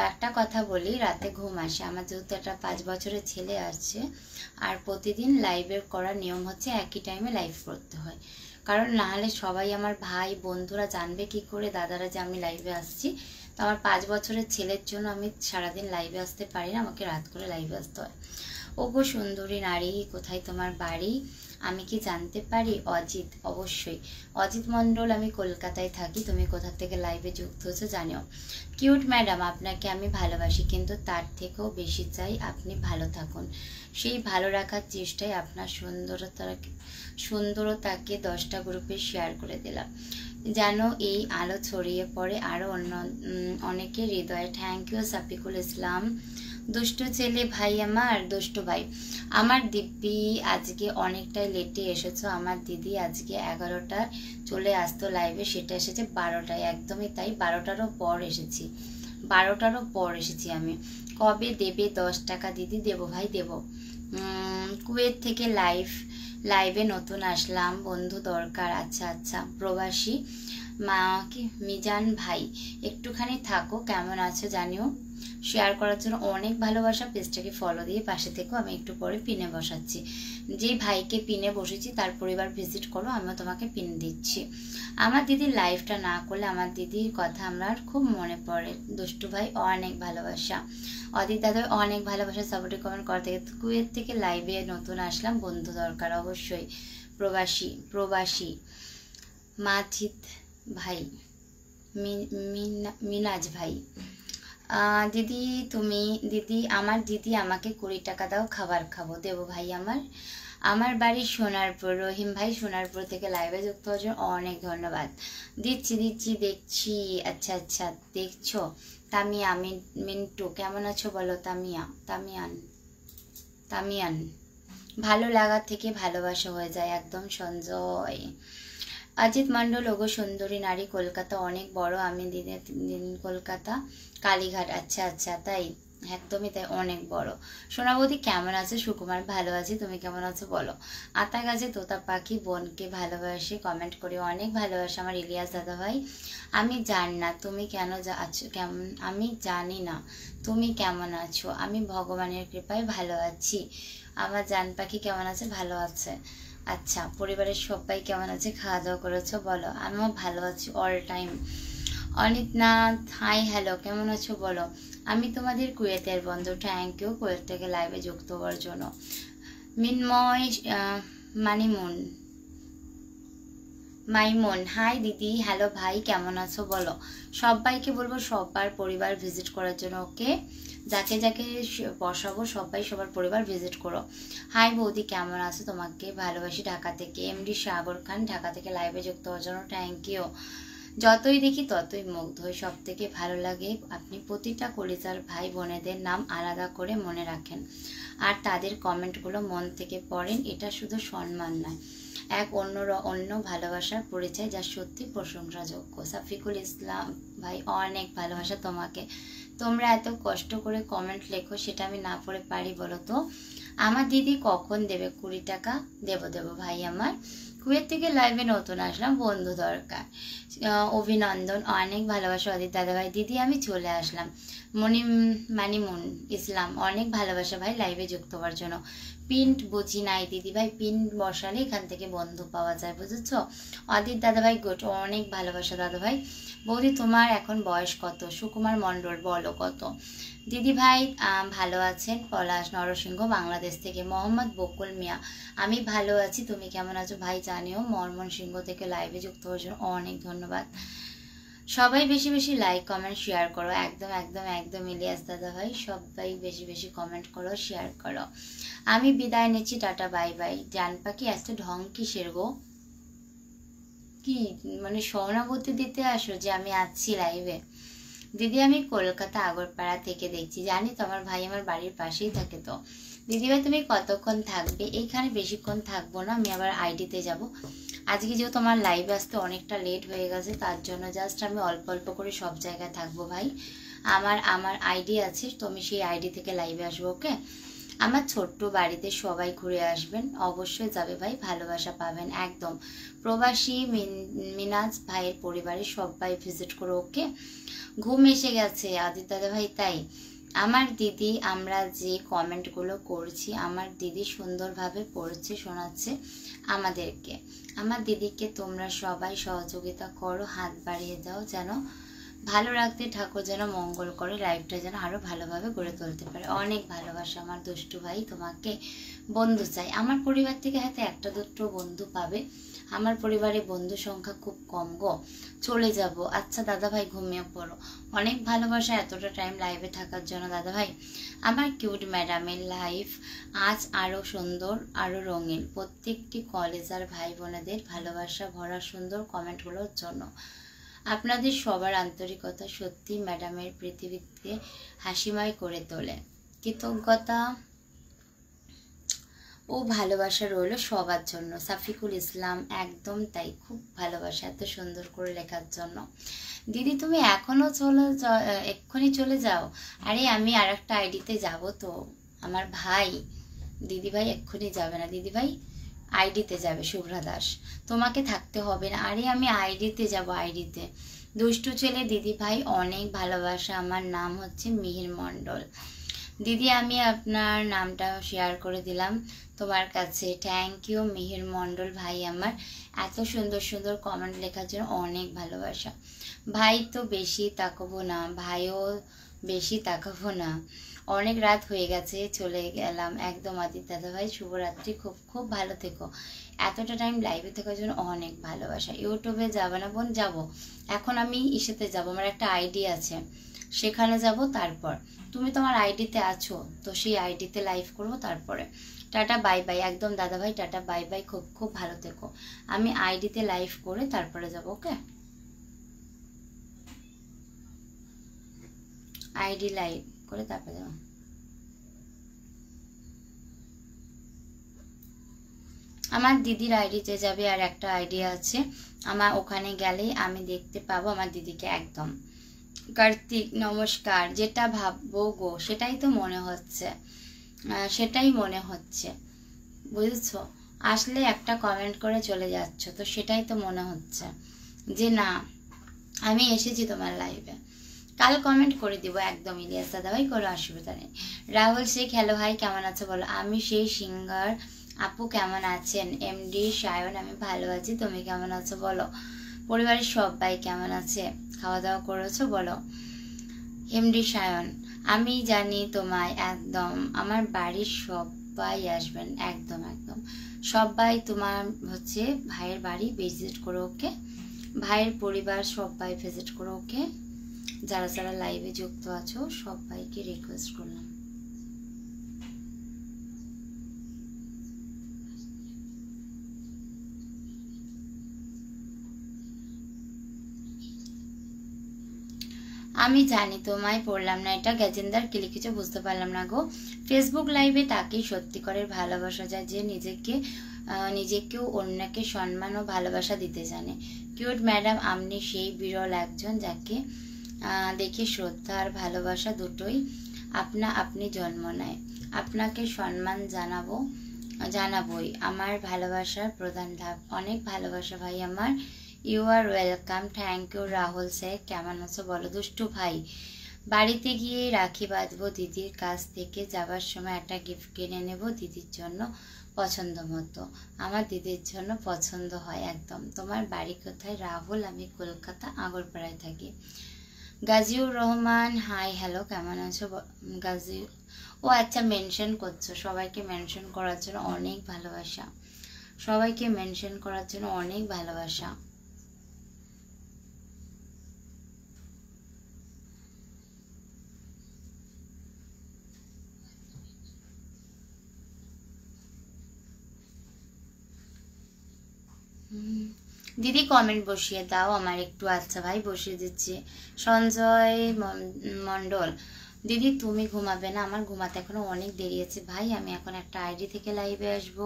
একটা কথা বলি, রাতে ঘুম আসে আমার, যেহেতু একটা 5 বছরের ছেলে আসছে, আর প্রতিদিন লাইভের করার নিয়ম হচ্ছে একই টাইমে লাইভ করতে হয়, কারণ না হলে সবাই আমার ভাই বন্ধুরা জানবে কি করে, দাদারা যে আমি লাইভে আসছি। তো আমার 5 বছরের ছেলের জন্য আমি সারাদিন লাইভে আসতে পারি না, আমাকে রাত করে লাইভে আসতে হয়। ওগো সুন্দরী নারী, কোথায় তোমার বাড়ি, আমি কি জানতে পারি? অজিত, অবশ্যই অজিত মণ্ডল, আমি কলকাতায় থাকি। তুমি কোথা থেকে লাইভে যুক্ত হয়েছো জানিও। কিউট ম্যাডাম, আপনাকে আমি ভালোবাসি, কিন্তু তার থেকেও বেশি চাই আপনি ভালো থাকুন। সেই ভালো রাখার চেষ্টায় আপনার সুন্দরতাকে 10টা গ্রুপে শেয়ার করে দিলাম, যেন এই আলো ছড়িয়ে পড়ে আরও অনেকের হৃদয়ে। থ্যাংক ইউ সাফিকুল ইসলাম। দুষ্ট ছেলে ভাই, আমার দুষ্ট ভাই। আমার দিব্যি আজকে অনেকটাই লেটে এসেছো। আমার দিদি আজকে 11টায় চলে আসতো লাইভে, সেটা এসেছে 12টায়। একদমই তাই, 12টারও পর এসেছি, 12টারও পর এসেছি আমি। কবে দেবে 10 টাকা? দিদি দেবো ভাই, দেবো। কুয়েত থেকে লাইভে নতুন আসলাম, বন্ধু দরকার। আচ্ছা আচ্ছা, প্রবাসী মা কি মিজান ভাই, একটুখানি থাকো, কেমন আছো জানিও। শেয়ার করার জন্য অনেক ভালোবাসা, পেজটাকে ফলো দিয়ে পাশে থেকো। আমি একটু পরে পিনে বসাচ্ছি, যে ভাইকে পিনে বসেছি তার পরিবার ভিজিট করো, আমিও তোমাকে পিন দিচ্ছি। আমার দিদির লাইফটা না করলে আমার দিদির কথা আমার খুব মনে পড়ে। দুষ্টু ভাই অনেক ভালোবাসা, অদিত দাদা অনেক ভালোবাসা, সাপোর্টে কমেন্ট করা থেকে। কুয়েত থেকে লাইভে নতুন আসলাম, বন্ধু দরকার। অবশ্যই প্রবাসী মাজিদ ভাই, মিনাজ ভাই। দিদি আমাকে 20 টাকা দাও, খাবার খাবো। দেবো ভাই আমার বাড়ি সোনারপুর। রহিম ভাই সোনারপুর থেকে লাইভে যুক্ত হওয়ার জন্য অনেক ধন্যবাদ। দিচ্ছি দেখছি। আচ্ছা আচ্ছা, দেখছো। তামিয়া মিন্টু, কেমন আছো বলো? তামিয়ান, ভালো লাগা থেকে ভালোবাসা হয়ে যায় একদম। সঞ্জয়, অজিত মণ্ডল, ওগো সুন্দরী নারী, কলকাতা অনেক বড়। আমি কলকাতা কালীঘাট। আচ্ছা আচ্ছা, তাই? একদমই তাই, অনেক বড়। সোনাবতী কেমন আছে? সুকুমার, ভালো আছি, তুমি কেমন আছো বলো। আতা গাছে তোতা পাখি, বোনকে ভালোবাসে, কমেন্ট করে অনেক ভালোবাসে আমার ইলিয়াস দাদা ভাই। আমি জানি না তুমি আমি জানি না তুমি কেমন আছো, আমি ভগবানের কৃপায় ভালো আছি। আমার জান পাখি কেমন আছে? ভালো আছে। আচ্ছা, পরিবারের সবাই কেমন আছে? খাওয়া দাওয়া করেছো বলো। আমিও ভালো আছি অল টাইম। অনিতনাথ, হাই হ্যালো, কেমন আছো বলো। আমি তোমাদের কুয়েতের বন্ধু। থ্যাংক ইউ কুয়েত থেকে লাইভে যুক্ত হওয়ার জন্য। মিনময় মাইমন, হাই দিদি, হ্যালো ভাই, কেমন আছো বলো। সবাইকে বলবো সবার পরিবার ভিজিট করার জন্য, ওকে। যাকে যাকে বসাবো সবাই সবার পরিবার ভিজিট করো। হাই বৌদি, কেমন আছো? তোমাকে ভালোবাসি ঢাকা থেকে। এমডি সাগর খান, ঢাকা থেকে লাইভে যুক্ত হওয়ার জন্য থ্যাংক ইউ। যতই দেখি ততই মুগ্ধ হই, সব থেকে ভালো লাগে আপনি প্রতিটা কলিজার ভাই বোনেদের নাম আলাদা করে মনে রাখেন, আর তাদের কমেন্টগুলো মন থেকে পড়েন। এটা শুধু সম্মান নয়, এক অন্য ভালোবাসার পরিচয়, যা সত্যি প্রশংসাযোগ্য। সাফিকুল ইসলাম ভাই, অনেক ভালোবাসা তোমাকে। তোমরা এত কষ্ট করে কমেন্ট লেখো, সেটা আমি না পড়ে পারি বলো তো? আমার দিদি কখন দেবে 20 টাকা? দেবো ভাই আমার। কুয়েত থেকে লাইভে নতুন আসলাম, বন্ধু দরকার। অভিনন্দন, অনেক ভালোবাসা অদিত দাদাভাই। দিদি আমি চলে আসলাম। মানিমুন ইসলাম, অনেক ভালোবাসা ভাই লাইভে যুক্ত হওয়ার জন্য। পিন্ট বুঝি নাই দিদি ভাই, পিন বসালে এখান থেকে বন্ধু পাওয়া যায়, বুঝেছো? অদিত দাদাভাই গুড, অনেক ভালোবাসা দাদাভাই। বৌদি তোমার এখন বয়স কত? সুকুমার মণ্ডল, বলো কত? দিদি ভাই ভালো আছেন? পলাশ নরসিংহ বাংলাদেশ থেকে। মোহাম্মদ বকুল মিয়া, আমি ভালো আছি, তুমি কেমন আছো ভাই জানিও। ময়মনসিংহ থেকে লাইভে যুক্ত হওয়ার জন্য অনেক ধন্যবাদ। সবাই বেশি বেশি লাইক কমেন্ট শেয়ার করো, একদম একদম একদম ইলিয়াস দাদা ভাই, সবাই বেশি বেশি কমেন্ট করো, শেয়ার করো। আমি বিদায় নিচ্ছি, টাটা বাই বাই। জান পাখি এত ঢং কিসের গো? কি মানে সহানুভূতি দিতে আসো যে আমি আছি লাইভে? দিদি আমি কলকাতা আগরপাড়া থেকে দেখছি। জানি তো আমার ভাই আমার বাড়ির পাশেই থাকে। তো দিদিভাই তুমি কতক্ষণ থাকবে? এইখানে বেশিক্ষণ থাকবো না, আমি আবার আইডিতে যাব। আজকে যেহেতু আমার লাইভে আসতে অনেকটা লেট হয়ে গেছে, তার জন্য জাস্ট আমি অল্প অল্প করে সব জায়গায় থাকবো ভাই। আমার আইডি আছে, তো আমি সেই আইডি থেকে লাইভে আসবো, ওকে। আমার ছোট্ট বাড়িতে সবাই ঘুরে আসবেন, অবশ্যই যাবে ভাই, ভালোবাসা পাবেন একদম। প্রবাসী মিনাজ ভাইয়ের পরিবারের সবাই ভিজিট করো, ওকে। ঘুম এসে গেছে আদিত্য দাদা ভাই, তাই আমার দিদি, আমরা যে কমেন্টগুলো করছি আমার দিদি সুন্দরভাবে পড়ছে শোনাচ্ছে আমাদেরকে। আমার দিদিকে তোমরা সবাই সহযোগিতা করো, হাত বাড়িয়ে দাও, যেন ভালো রাখতে ঠাকুর যেন মঙ্গল করে, লাইফটা যেন আরো ভালোভাবে গড়ে তুলতে পারে। অনেক ভালোবাসা আমার দুষ্টু ভাই, তোমাকে বন্ধু চাই। আমার পরিবার থেকে হয়তো একটা দুটো বন্ধু পাবে, আমার পরিবারে বন্ধু সংখ্যা খুব কম গো, চলে যাব। আচ্ছা দাদা ভাই ঘুমিয়ে পড়ো, অনেক ভালোবাসা এতটা টাইম লাইভে থাকার জন্য দাদা ভাই। আমার কিউট ম্যাডামের লাইফ আজ আরো সুন্দর, আরো রঙিন। প্রত্যেকটি কলেজ আর ভাই বোনেদের ভালোবাসা ভরা সুন্দর কমেন্টগুলোর জন্য আপনাদের সবার আন্তরিকতা সত্যি ম্যাডামের পৃথিবীতে হাসিময় করে তোলে। কৃতজ্ঞতা ও ভালোবাসা রইল সবার জন্য। সাফিকুল ইসলাম, একদম তাই, খুব ভালোবাসা এত সুন্দর করে লেখার জন্য। দিদি তুমি এখনো এক্ষুনি চলে যাও? আরে আমি আর একটা আইডিতে যাব তো, আমার ভাই। দিদি ভাই এক্ষুনি যাবে না, দিদি ভাই আইডিতে যাবে, শুভ্রা দাস, তোমাকে থাকতে হবে না। আরে আমি আইডিতে যাব, আইডিতে। দুষ্টু ছেলে দিদি ভাই অনেক ভালোবাসা। আমার নাম হচ্ছে মিহির মণ্ডল। দিদি আমি আপনার নামটা শেয়ার করে দিলাম তোমার কাছে, থ্যাংক ইউ মিহির মণ্ডল ভাই। আমার এত সুন্দর সুন্দর কমেন্ট লেখার জন্য অনেক ভালোবাসা। ভাই তো বেশি তাকাবো না, ভাইও বেশি তাকাবো না, অনেক রাত হয়ে গেছে, চলে গেলাম একদম। আদিত্য দাদা ভাই শুভরাত্রি, খুব খুব ভালো থেকো। এতটা টাইম লাইভে থাকার জন্য অনেক ভালোবাসা। ইউটিউবে যাবে না বোন? যাবো, এখন আমি ইসেতে যাব, আমার একটা আইডি আছে সেখানে যাব। তারপর তুমি তোমার আইডিতে আছো তো সেই আইডিতে লাইভ করব, তারপরে টাটা বাই বাই একদম দাদা ভাই, টাটা বাই বাই, খুব খুব ভালো থেকো। আমি আইডিতে লাইভ করে তারপরে যাব, ওকে। আইডি লাইভ করে তারপরে যাব। আমার দিদির আইডিতে যাবে, আর একটা আইডি আছে আমার, ওখানে গেলেই আমি দেখতে পাবো আমার দিদিকে একদম। কার্তিক নমস্কার, যেটা ভাববো গো সেটাই তো মনে হচ্ছে, সেটাই মনে হচ্ছে, বুঝছো? আসলে একটা কমেন্ট করে চলে যাচ্ছ, তো সেটাই তো মনে হচ্ছে যে না আমি এসেছি তোমার লাইভে। কাল কমেন্ট করে দিব একদম, ইলিয়াস দাদা ভাই, কোনো অসুবিধা নেই। রাহুল শেখ, হ্যালো ভাই, কেমন আছো বলো? আমি সেই সিঙ্গার আপু, কেমন আছেন? এমডি সায়ন, আমি ভালো আছি, তুমি কেমন আছো বলো? পরিবারের সবাই কেমন আছে? খাওয়া দাওয়া করেছো বলো? এমডি সায়ন, আমি জানি তোমায় একদম, আমার বাড়ির সবাই আসবেন একদম একদম, সবাই তোমার হচ্ছে ভাইয়ের বাড়ি ভিজিট করো, ওকে। ভাইয়ের পরিবার সবাই ভিজিট করো, ওকে। যারা যারা লাইভে যুক্ত আছো সবাইকে রিকোয়েস্ট করলাম। আমি জানি তোমায় পড়লাম না, এটা গ্যাজেন্দার কি লিখেছো বুঝতে পারলাম না গো। ফেসবুক লাইভে তাকেই সত্যিকারের ভালোবাসা যায়, যে নিজেকেও অন্যকে সম্মান ও ভালোবাসা দিতে জানে। কিউট ম্যাডাম, আপনি সেই বিরল একজন যাকে দেখে শ্রদ্ধা আর ভালোবাসা দুটোই আপনি জন্ম নেয়। আপনাকে সম্মান জানাবই আমার ভালোবাসার প্রধান ধাপ। অনেক ভালোবাসা ভাই আমার। You are welcome, thank you. Rahul Sheikh, কেমন আছো বলো? দুষ্টু ভাই, বাড়িতে গিয়ে রাখি বাঁধবো, দিদির কাছ থেকে যাবার সময় একটা গিফট কিনে নেব দিদির জন্য পছন্দ মতো। আমার দিদির জন্য পছন্দ হয় একদম। তোমার বাড়ি কোথায়? রাহুল, আমি কলকাতা আগরপাড়ায় থাকি। গাজীউর রহমান, হাই হ্যালো, কেমন আছো? গাজী, ও আচ্ছা মেনশন করছো, সবাইকে মেনশন করার জন্য অনেক ভালোবাসা, সবাইকে মেনশন করার জন্য অনেক ভালোবাসা। দিদি কমেন্ট বসিয়ে দাও আমার একটু। আচ্ছা ভাই বসিয়ে দিচ্ছি। সঞ্জয় মণ্ডল, দিদি তুমি ঘুমাবে না? আমার ঘুমাতে এখনো অনেক দেরি আছে ভাই, আমি এখন একটা আইডি থেকে লাইভে আসবো,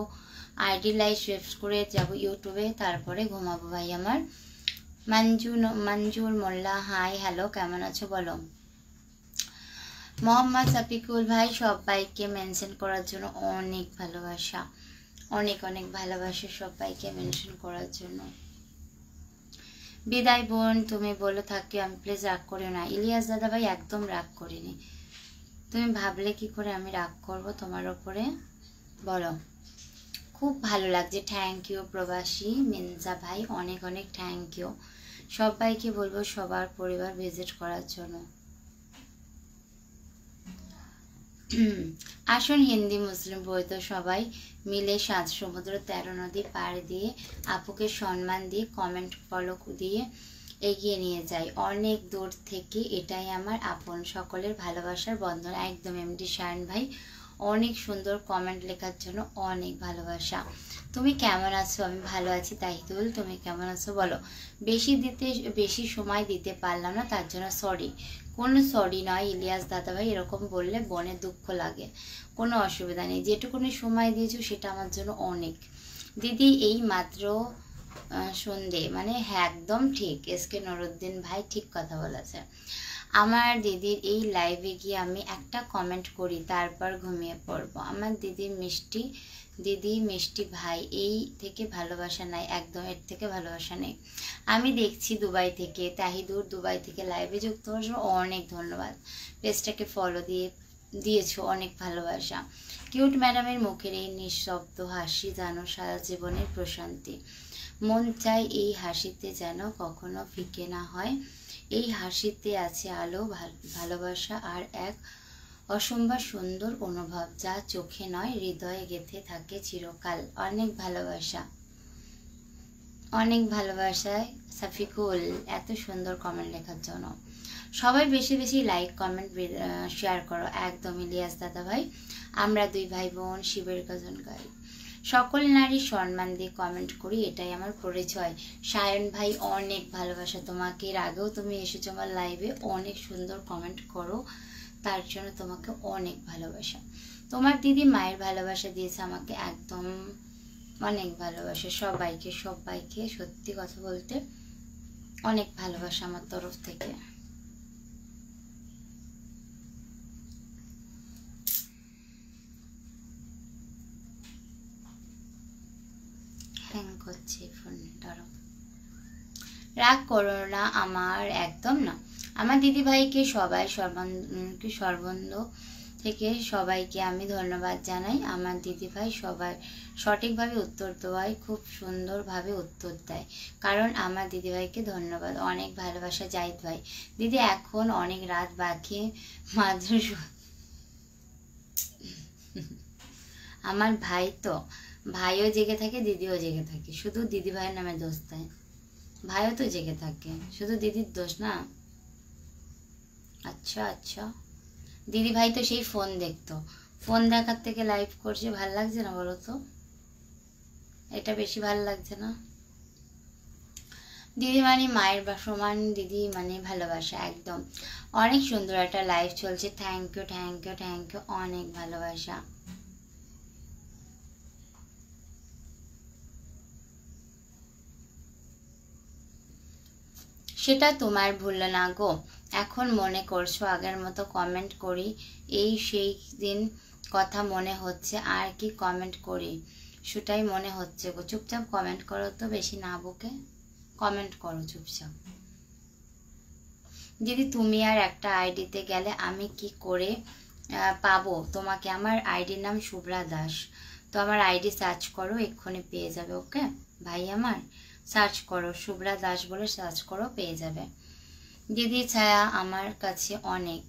আইডি লাইভ সেভ করে যাব ইউটিউবে, তারপরে ঘুমাবো ভাই আমার। মঞ্জুর মোল্লা, হাই হ্যালো, কেমন আছো বলো? মোহাম্মদ শফিকুল ভাই, সবাইকে মেনশন করার জন্য অনেক ভালোবাসা, অনেক অনেক ভালোবাসা সবাইকে মেনশন করার জন্য। বিদায় বোন, তুমি বলে থাকি আমি প্লিজ রাগ করিও না। ইলিয়াস দাদা ভাই, একদম রাগ করিনি। তুমি ভাবলে কি করে আমি রাগ করব তোমার ওপরে, বলো। খুব ভালো লাগছে, থ্যাংক ইউ প্রবাসী মিনজা ভাই, অনেক অনেক থ্যাংক ইউ। সবাইকে বলবো সবার পরিবার ভিজিট করার জন্য। আসুন হিন্দি মুসলিম বৈধ সবাই মিলে 7 সমুদ্র 13 নদী পার দিয়ে আপুকে সম্মান দিয়ে কমেন্ট ফলো দিয়ে এগিয়ে নিয়ে যাই অনেক দূর থেকে। এটাই আমার আপন, সকলের ভালোবাসার বন্ধন। একদম এমডি শায়ন ভাই, অনেক সুন্দর কমেন্ট লেখার জন্য অনেক ভালোবাসা। তুমি কেমন আছো? আমি ভালো আছি। তাহিদুল, তুমি কেমন আছো বলো। বেশি সময় দিতে পারলাম না, তার জন্য সরি। কোনো সরি নয় ইলিয়াস দাদাভাই, এরকম বললে বনে দুঃখ লাগে, কোনো অসুবিধা নেই। যেটুকুনি সময় দিয়েছো সেটা আমার জন্য অনেক। দিদি এই মাত্র সন্ধে, মানে হ্যাঁ একদম ঠিক, এসকে নুরুদ্দিন ভাই ঠিক কথা বলেছে। আমার দিদির এই লাইভে গিয়ে আমি একটা কমেন্ট করি, তারপর ঘুমিয়ে পড়বো। আমার দিদি মিষ্টি ভাই, এই থেকে ভালোবাসা নাই, একদম এর থেকে ভালোবাসা নেই। আমি দেখছি দুবাই থেকে, তাহিদুর দুবাই থেকে লাইভে যুক্ত হওয়ার জন্য অনেক ধন্যবাদ। পেজটাকে ফলো দিয়েছো, অনেক ভালোবাসা। কিউট ম্যাডামের মুখের এই নিঃশব্দ হাসি যেন সারা জীবনের প্রশান্তি। মন চাই এই হাসিতে যেন কখনো ফিকে না হয়। এই হাসিতে আছে আলো, ভালোবাসা আর এক অসম্ভব সুন্দর অনুভব, যা চোখে নয় হৃদয়ে গেঁথে থাকে চিরকাল। অনেক ভালোবাসা, অনেক ভালোবাসায় সাফিকুল, এত সুন্দর কমেন্ট লেখার জন্য। সবাই বেশি বেশি লাইক কমেন্ট শেয়ার করো। একদম ইলিয়াস দাদা ভাই, আমরা 2 ভাই বোন শিবের গজন গাই, সকল নারী সম্মান দিয়ে কমেন্ট করি, এটাই আমার পরিচয়। সায়ন ভাই, অনেক ভালোবাসা তোমাকে। এর আগেও তুমি এসেছো আমার লাইভে, অনেক সুন্দর কমেন্ট করো, তার জন্য তোমাকে অনেক ভালোবাসা। তোমার দিদি মায়ের ভালোবাসা দিয়েছে আমাকে, একদম অনেক ভালোবাসা। সবাইকে সত্যি কথা বলতে অনেক ভালোবাসা আমার তরফ থেকে। হ্যাং করছে ফোন, ধরো। রাগ করো না আমার, একদম না। আমার দিদি ভাইকে সর্বন্ধ থেকে সবাইকে আমি ধন্যবাদ জানাই। আমার দিদি ভাই সবাই সঠিকভাবে উত্তর দেওয়ায় খুব সুন্দরভাবে উত্তর দেয়, কারণ আমার দিদি ভাইকে ধন্যবাদ, অনেক ভালোবাসা। জাহিদ ভাই, দিদি এখন অনেক রাত বাকি, মাত্র আমার ভাই তো, ভাইও জেগে থাকে দিদিও জেগে থাকে, শুধু দিদি ভাইয়ের নামে দোষ দেয়। ভাইও তো জেগে থাকে, শুধু দিদির দোষ না। আচ্ছা আচ্ছা, দিদি ভাই তো সেই ফোন দেখতো, ফোন দেখার থেকে লাইভ করছে, ভাল লাগছে না বলো তো? এটা বেশি ভাল লাগছে না? দিদি মানে মায়ের সমান, দিদি মানে ভালোবাসা, একদম। অনেক সুন্দর একটা লাইভ চলছে, thank you thank you thank you, অনেক ভালোবাসা। সেটা তোমার ভুল না গো, এখন মনে করছো আগের মতো কমেন্ট করি, এই সেই দিন কথা মনে হচ্ছে, আর কি কমেন্ট করি সেটাই মনে হচ্ছে গো। চুপচাপ কমেন্ট করো তো, বেশি না বকে কমেন্ট করো চুপচাপ। দিদি তুমি আর একটা আইডিতে গেলে আমি কি করে পাবো তোমাকে? আমার আইডির নাম শুভ্রা দাস, তো আমার আইডি সার্চ করো, এক্ষুনি পেয়ে যাবে। ওকে ভাই আমার, সার্চ করো শুভ্রা দাস বলে সার্চ করো, পেয়ে যাবে। দিদি ছায়া আমার কাছে অনেক,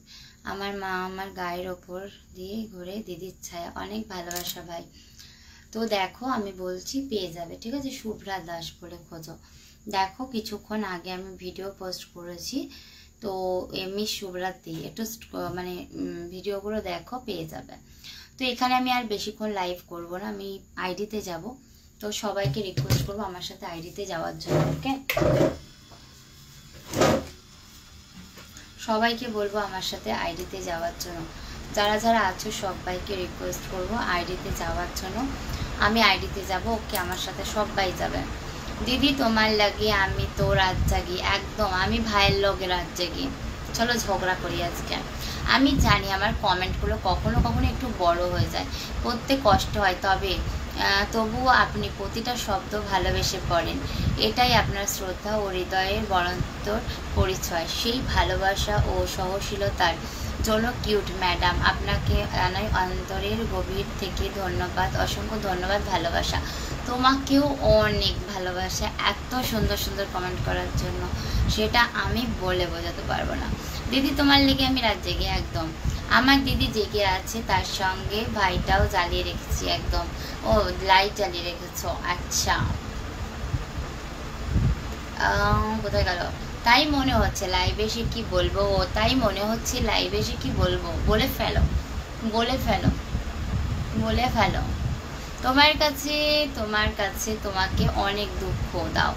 আমার মা আমার গায়ের ওপর দিয়ে ঘুরে, দিদির ছায়া, অনেক ভালোবাসা ভাই। তো দেখো আমি বলছি পেয়ে যাবে, ঠিক আছে? শুভ্রা দাস বলে খোঁজো। দেখো কিছুক্ষণ আগে আমি ভিডিও পোস্ট করেছি, তো এমনি শুভ্রা দিয়ে একটু মানে ভিডিওগুলো দেখো, পেয়ে যাবে। তো এখানে আমি আর বেশিক্ষণ লাইভ করব না, আমি আইডিতে যাব। তো সবাইকে রিকোয়েস্ট করবো আমার সাথে আইডিতে যাওয়ার জন্য। ওকে, সবাইকে বলবো আমার সাথে আইডিতে যাওয়ার জন্য, যারা যারা আছো সবাইকে রিকোয়েস্ট করবো আইডিতে যাওয়ার জন্য। আমি আইডিতে যাব, ওকে আমার সাথে সবাই যাবে। দিদি তোমার লাগে আমি তো রাত জাগি, একদম আমি ভাইয়ের লগে রাত জাগি। চলো ঝগড়া করি আজকে। আমি জানি আমার কমেন্টগুলো কখনো কখনো একটু বড় হয়ে যায়, পড়তে কষ্ট হয়, তবুও আপনি প্রতিটা শব্দ ভালোবেসে পড়েন। এটাই আপনার শ্রদ্ধা ও হৃদয়ের বরন্তর পরিচয়। সেই ভালোবাসা ও সহনশীলতার জন্য কিউট ম্যাডাম আপনাকে জানাই অন্তরের গভীর থেকে ধন্যবাদ, অসংখ্য ধন্যবাদ, ভালোবাসা। তোমাকেও অনেক ভালোবাসা এত সুন্দর সুন্দর কমেন্ট করার জন্য, সেটা আমি বলে বোঝাতে পারবো না। দিদি তোমার লেগে আমি রাত জেগে একদম, আমার দিদি জেগে আছে, তার সঙ্গে ভাইটাও জ্বালিয়ে রেখেছি একদম। ও লাইট জ্বালিয়ে রেখেছো, আচ্ছা। কোথায় গেল? তাই মনে হচ্ছে লাইভে এসে কি বলবো, তাই মনে হচ্ছে লাইভে এসে কি বলবো, বলে ফেলো, বলে ফেলো, বলে ফেলো। তোমার কাছে তোমাকে অনেক দুঃখ দাও,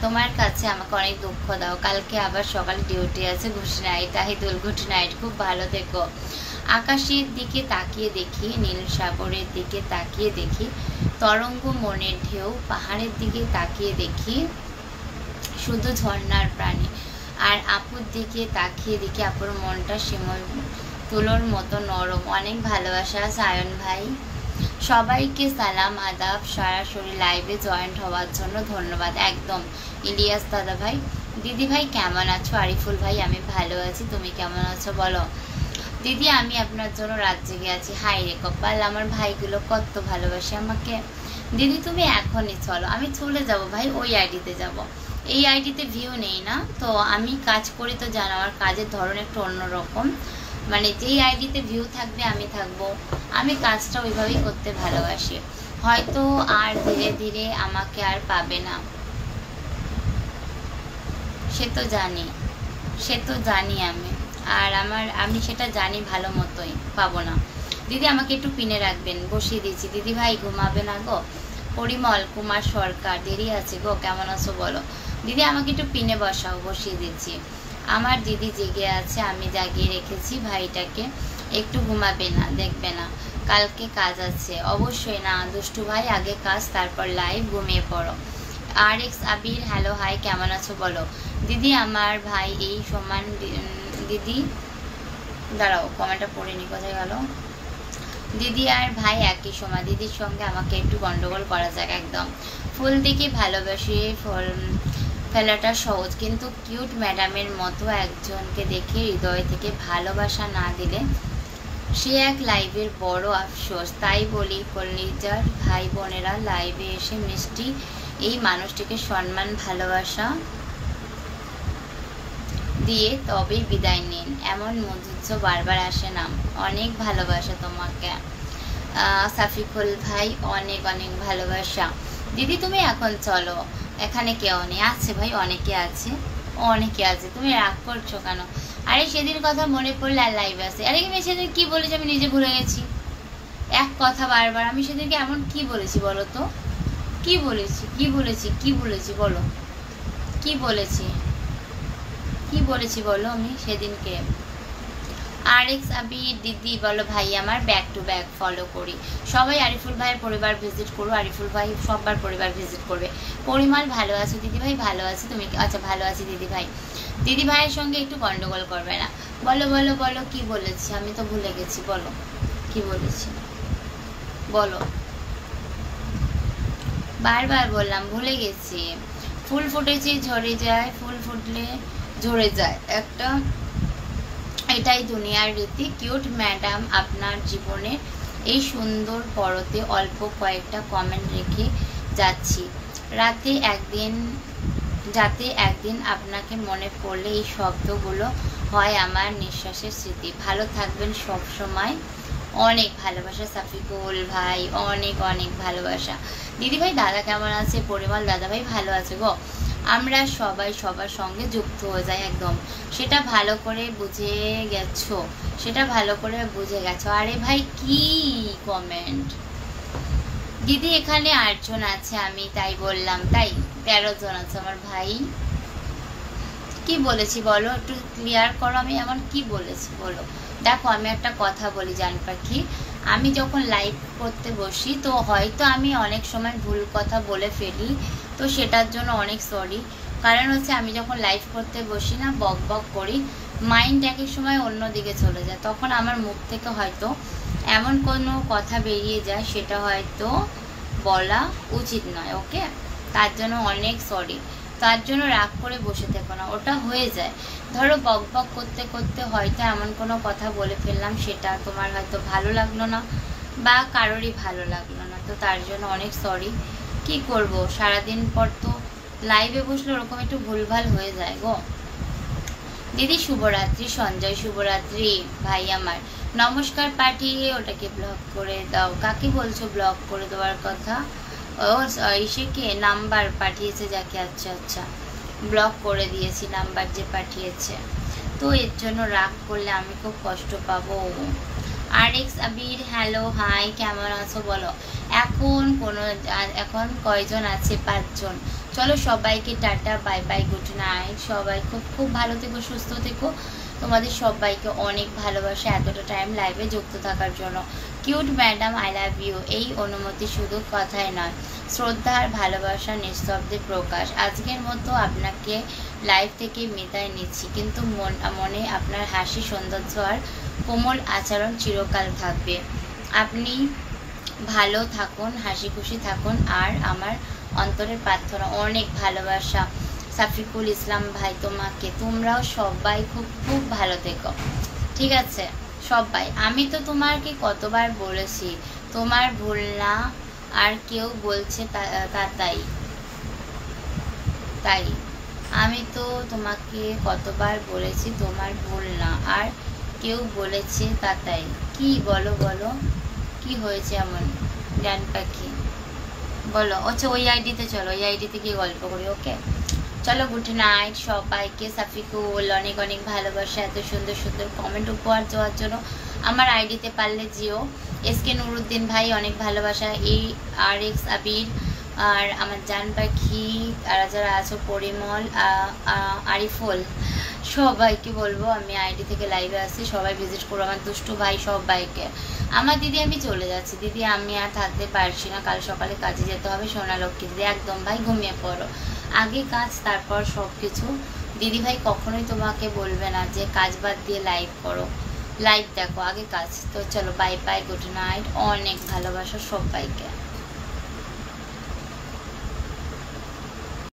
তোমার কাছে আমাকে অনেক দুঃখ দাও। কালকে আবার সকালে ডিউটি আছে, ঘুষি নাইট, আহিদুল গুড নাইট, খুব ভালো থেকো। আকাশের দিকে তাকিয়ে দেখি, নীল সাগরের দিকে তাকিয়ে দেখি, তরঙ্গ মনের ঢেউ, পাহাড়ের দিকে তাকিয়ে দেখি শুধু ঝর্ণার প্রাণী। আর আপুর দিকে তাকিয়ে দেখি আপুর মনটা শিমুল তুলোর মতো নরম। অনেক ভালোবাসা সায়ন ভাই। সবাইকে সালাম আদাব, সরাসরি লাইভে জয়েন্ট হওয়ার জন্য ধন্যবাদ। একদম ইলিয়াস দাদা ভাই। দিদি ভাই কেমন আছো? আরিফুল ভাই আমি ভালো আছি, তুমি কেমন আছো বলো? দিদি আমি আপনার জন্য রাত জেগে আছি। হাই রে কপাল, আমার ভাইগুলো কত ভালোবাসে আমাকে। দিদি তুমি এখনই চলো, আমি চলে যাব ভাই, ওই আইডিতে যাব। এই আইডিতে ভিউ নেই না তো, আমি কাজ করি তো জানো, আমার কাজের ধরন একটু অন্যরকম, মানে যেই আইডিতে ভিউ থাকবে আমি থাকবো। আমি কাজটা ওইভাবেই করতে ভালোবাসি, হয়তো আর ধীরে ধীরে আমাকে আর পাবে না, সে তো জানি আমি, আর আমি সেটা জানি ভালো মতোই পাবো না। দিদি আমাকে একটু পিনে রাখবেন, বসিয়ে দিয়েছি। দিদি ভাই ঘুমাবে না গো? পরিমল কুমার সরকার, দেরি আছে গো, কেমন আছো বলো? দিদি আমাকে একটু পিনে বসাও, বসিয়ে দিচ্ছি। আমার দিদি জেগে আছে, আমি জাগিয়ে রেখেছি ভাইটাকে, একটু ঘুমাবে না, দেখবে না, কালকে কাজ আছে। অবশ্যই না দুষ্টু ভাই, আগে কাজ তারপর লাইভ, ঘুমিয়ে পড়ো। আর এক্স আবির হ্যালো হাই, কেমন আছো বলো? দিদি আমার ভাই এই সমান, দিদি দাঁড়াও কমেন্টটা পড়িনি, কোথায় গেল? দিদি আর ভাই একই সময়, দিদির সঙ্গে আমাকে একটু গন্ডগোল করা যাক একদম। ফুল দেখে ভালোবাসি ফেলাটা সহজ, কিন্তু কিউট ম্যাডামের মতো একজনকে দেখে হৃদয় থেকে ভালোবাসা না দিলে সে এক লাইভের বড় আফসোস। তাই বলি কলিজার ভাই বোনেরা, লাইভে এসে মিষ্টি এই মানুষটিকে সম্মান ভালোবাসা দিয়ে তবেই বিদায় নিন, এমন মধুর্য বারবার আসে না। অনেক ভালোবাসা তোমাকে সাফিকুল ভাই, অনেক অনেক ভালোবাসা। দিদি তুমি এখন চলো, এখানে কেউ নেই, আছে ভাই অনেকে আছে, তুমি রাগ করছো কেন? আরে সেদিন কথা মনে পড়লে আর লাইভ আছে। আরে আমি সেদিন কি বলেছি আমি নিজে ভুলে গেছি, এক কথা বারবার। আমি সেদিনকে এমন কি বলেছি বলো তো? কি বলেছি বলো, কি বলেছি বলো আমি সেদিনকে? আর এক্স আবি দিদি বলো ভাই আমার ব্যাক টু ব্যাক ফলো করি। সবাই আরিফুল ভাইয়ের পরিবার ভিজিট করো, আরিফুল ভাই সবার পরিবার ভিজিট করবে। পরিমল ভালো আছো? দিদি ভাই ভালো আছি, তুমি? আচ্ছা ভালো আছি দিদি ভাই। দিদি ভাইয়ের সঙ্গে একটু গন্ডগোল করবে না, বলো বলো বলো কি বলেছি, আমি তো ভুলে গেছি, বলো কি বলেছি বলো। বারবার বললাম ভুলে গেছি। ফুল ফুটেছে ঝরে যায়, ফুল ফুটলে ঝরে যায়, এটাই দুনিয়ার রীতি। কিউট ম্যাডাম আপনার জীবনে এই সুন্দর পরতে অল্প কয়েকটা কমেন্ট রেখে যাচ্ছি, যাতে একদিন আপনাকে মনে পড়লে এই শব্দগুলো হয় আমার নিঃশ্বাসের স্মৃতি। ভালো থাকবেন সব সময়, অনেক ভালোবাসা সাফিকুল ভাই, অনেক অনেক ভালোবাসা। দিদি ভাই দাদা কেমন আছে? পরিমল দাদা ভাই ভালো আছে গো। আমরা সবাই সবার সঙ্গে যুক্ত হয়ে যাই একদম, সেটা ভালো করে বুঝে গেছো। আরে ভাই কি কমেন্ট! দিদি এখানে 8 জন আছে, আমি তাই বললাম, তাই 13 জন আছে আমার ভাই। কি বলেছি বলো, একটু ক্লিয়ার করো, আমি এমন কি বলেছি বলো। দেখো আমি একটা কথা বলি জান পাখি, আমি যখন লাইভ করতে বসি তো হয়তো আমি অনেক সময় ভুল কথা বলে ফেলি, তো সেটার জন্য অনেক সরি। কারণ হচ্ছে আমি যখন লাইভ করতে বসি না বক বক করি, মাইন্ড এক এক সময় অন্যদিকে চলে যায়, তখন আমার মুখ থেকে হয়তো এমন কোনো কথা বেরিয়ে যায় সেটা হয়তো বলা উচিত নয়। ওকে, তার জন্য অনেক সরি। তার জন্য রাগ করে বসে থেকো না, ওটা হয়ে যায়। ধরো বক বক করতে করতে হয়তো এমন কোনো কথা বলে ফেললাম, সেটা তোমার হয়তো ভালো লাগলো না বা কারোরই ভালো লাগলো না, তো তার জন্য অনেক সরি। কি করব, সারাদিন পর তো লাইভে বসলে ওরকম একটু ভুলভাল হয়ে যায় গো। দিদি শুভরাত্রি, সঞ্জয় শুভরাত্রি ভাই আমার। নমস্কার পাঠিয়ে ওটাকে ব্লক করে দাও। কাকে বলছো ব্লক করে দেওয়ার কথা? ও ইসেকে নাম্বার পাঠিয়েছে যাকে, আচ্ছা আচ্ছা, ব্লক করে দিয়েছি নাম্বার যে পাঠিয়েছে, তো এর জন্য রাগ করলে আমি খুব কষ্ট পাবো। RX আবির হ্যালো হাই, কেমন আছো বলো? এখন কয়জন আছে? 5 জন। চলো সবাইকে tata, bye bye, good night. সবাই খুব খুব ভালো থেকো, সুস্থ থেকো। তোমাদের সবাইকে অনেক ভালোবাসা এতটা টাইম লাইভে যুক্ত থাকার জন্য। Cute madam I love you, এই অনুমতি শুধু কথায় নয়, শ্রদ্ধা আর ভালোবাসা নিঃশব্দে প্রকাশ। আজকের মতো আপনাকে লাইভ থেকে বিদায় নিচ্ছি, কিন্তু মনে আপনার হাসি, সৌন্দর্য আর কোমল আচরণ চিরকাল থাকবে। আপনি ভালো থাকুন, হাসি খুশি থাকুন, আর আমার অন্তরের প্রার্থনা অনেক ভালোবাসা। সাফিকুল ইসলাম ভাই তোমাকে, তোমরাও সবাই খুব খুব ভালো থেকো, ঠিক আছে সবাই। আমি তো তোমাকে কতবার বলেছি তোমার ভুল না, আর কেউ বলছে তাই তাই আমি তো তোমাকে কতবার বলেছি তোমার ভুল না, আর কেউ বলেছে তাই। কি বলো বলো, কি হয়েছে এমন ডান পাখি বলো? আচ্ছা ওই আইডিতে চলো, ওই আইডিতে গিয়ে গল্প করি। ওকে চলো, গুড নাইট সবাইকে। সাফিকুল অনেক অনেক ভালোবাসা, এত সুন্দর সুন্দর কমেন্ট উপহার দেওয়ার জন্য। আমার আইডিতে পারলে জিও। SK নুরুদ্দিন ভাই অনেক ভালোবাসা। এই RX আবির আর আমার জান পাখি, তারা যারা আছো, পরিমল, আরিফুল, সবাইকে বলবো আমি আইডি থেকে লাইভে আসছি, সবাই ভিজিট করো। আমার দুষ্টু ভাই সবাইকে। আমার দিদি আমি চলে যাচ্ছি দিদি, আমি আর থাকতে পারছি না, কাল সকালে কাজে যেতে হবে। সোনা লক্ষ্মী দিদি একদম ভাই ঘুমিয়ে পড়ো, আগে কাজ তারপর সব কিছু। দিদি ভাই কখনোই তোমাকে বলবে না যে কাজ বাদ দিয়ে লাইভ করো, লাইভ দেখো, আগে কাজ। তো চলো বাই বাই, গুড নাইট, অনেক ভালোবাসা সবাইকে।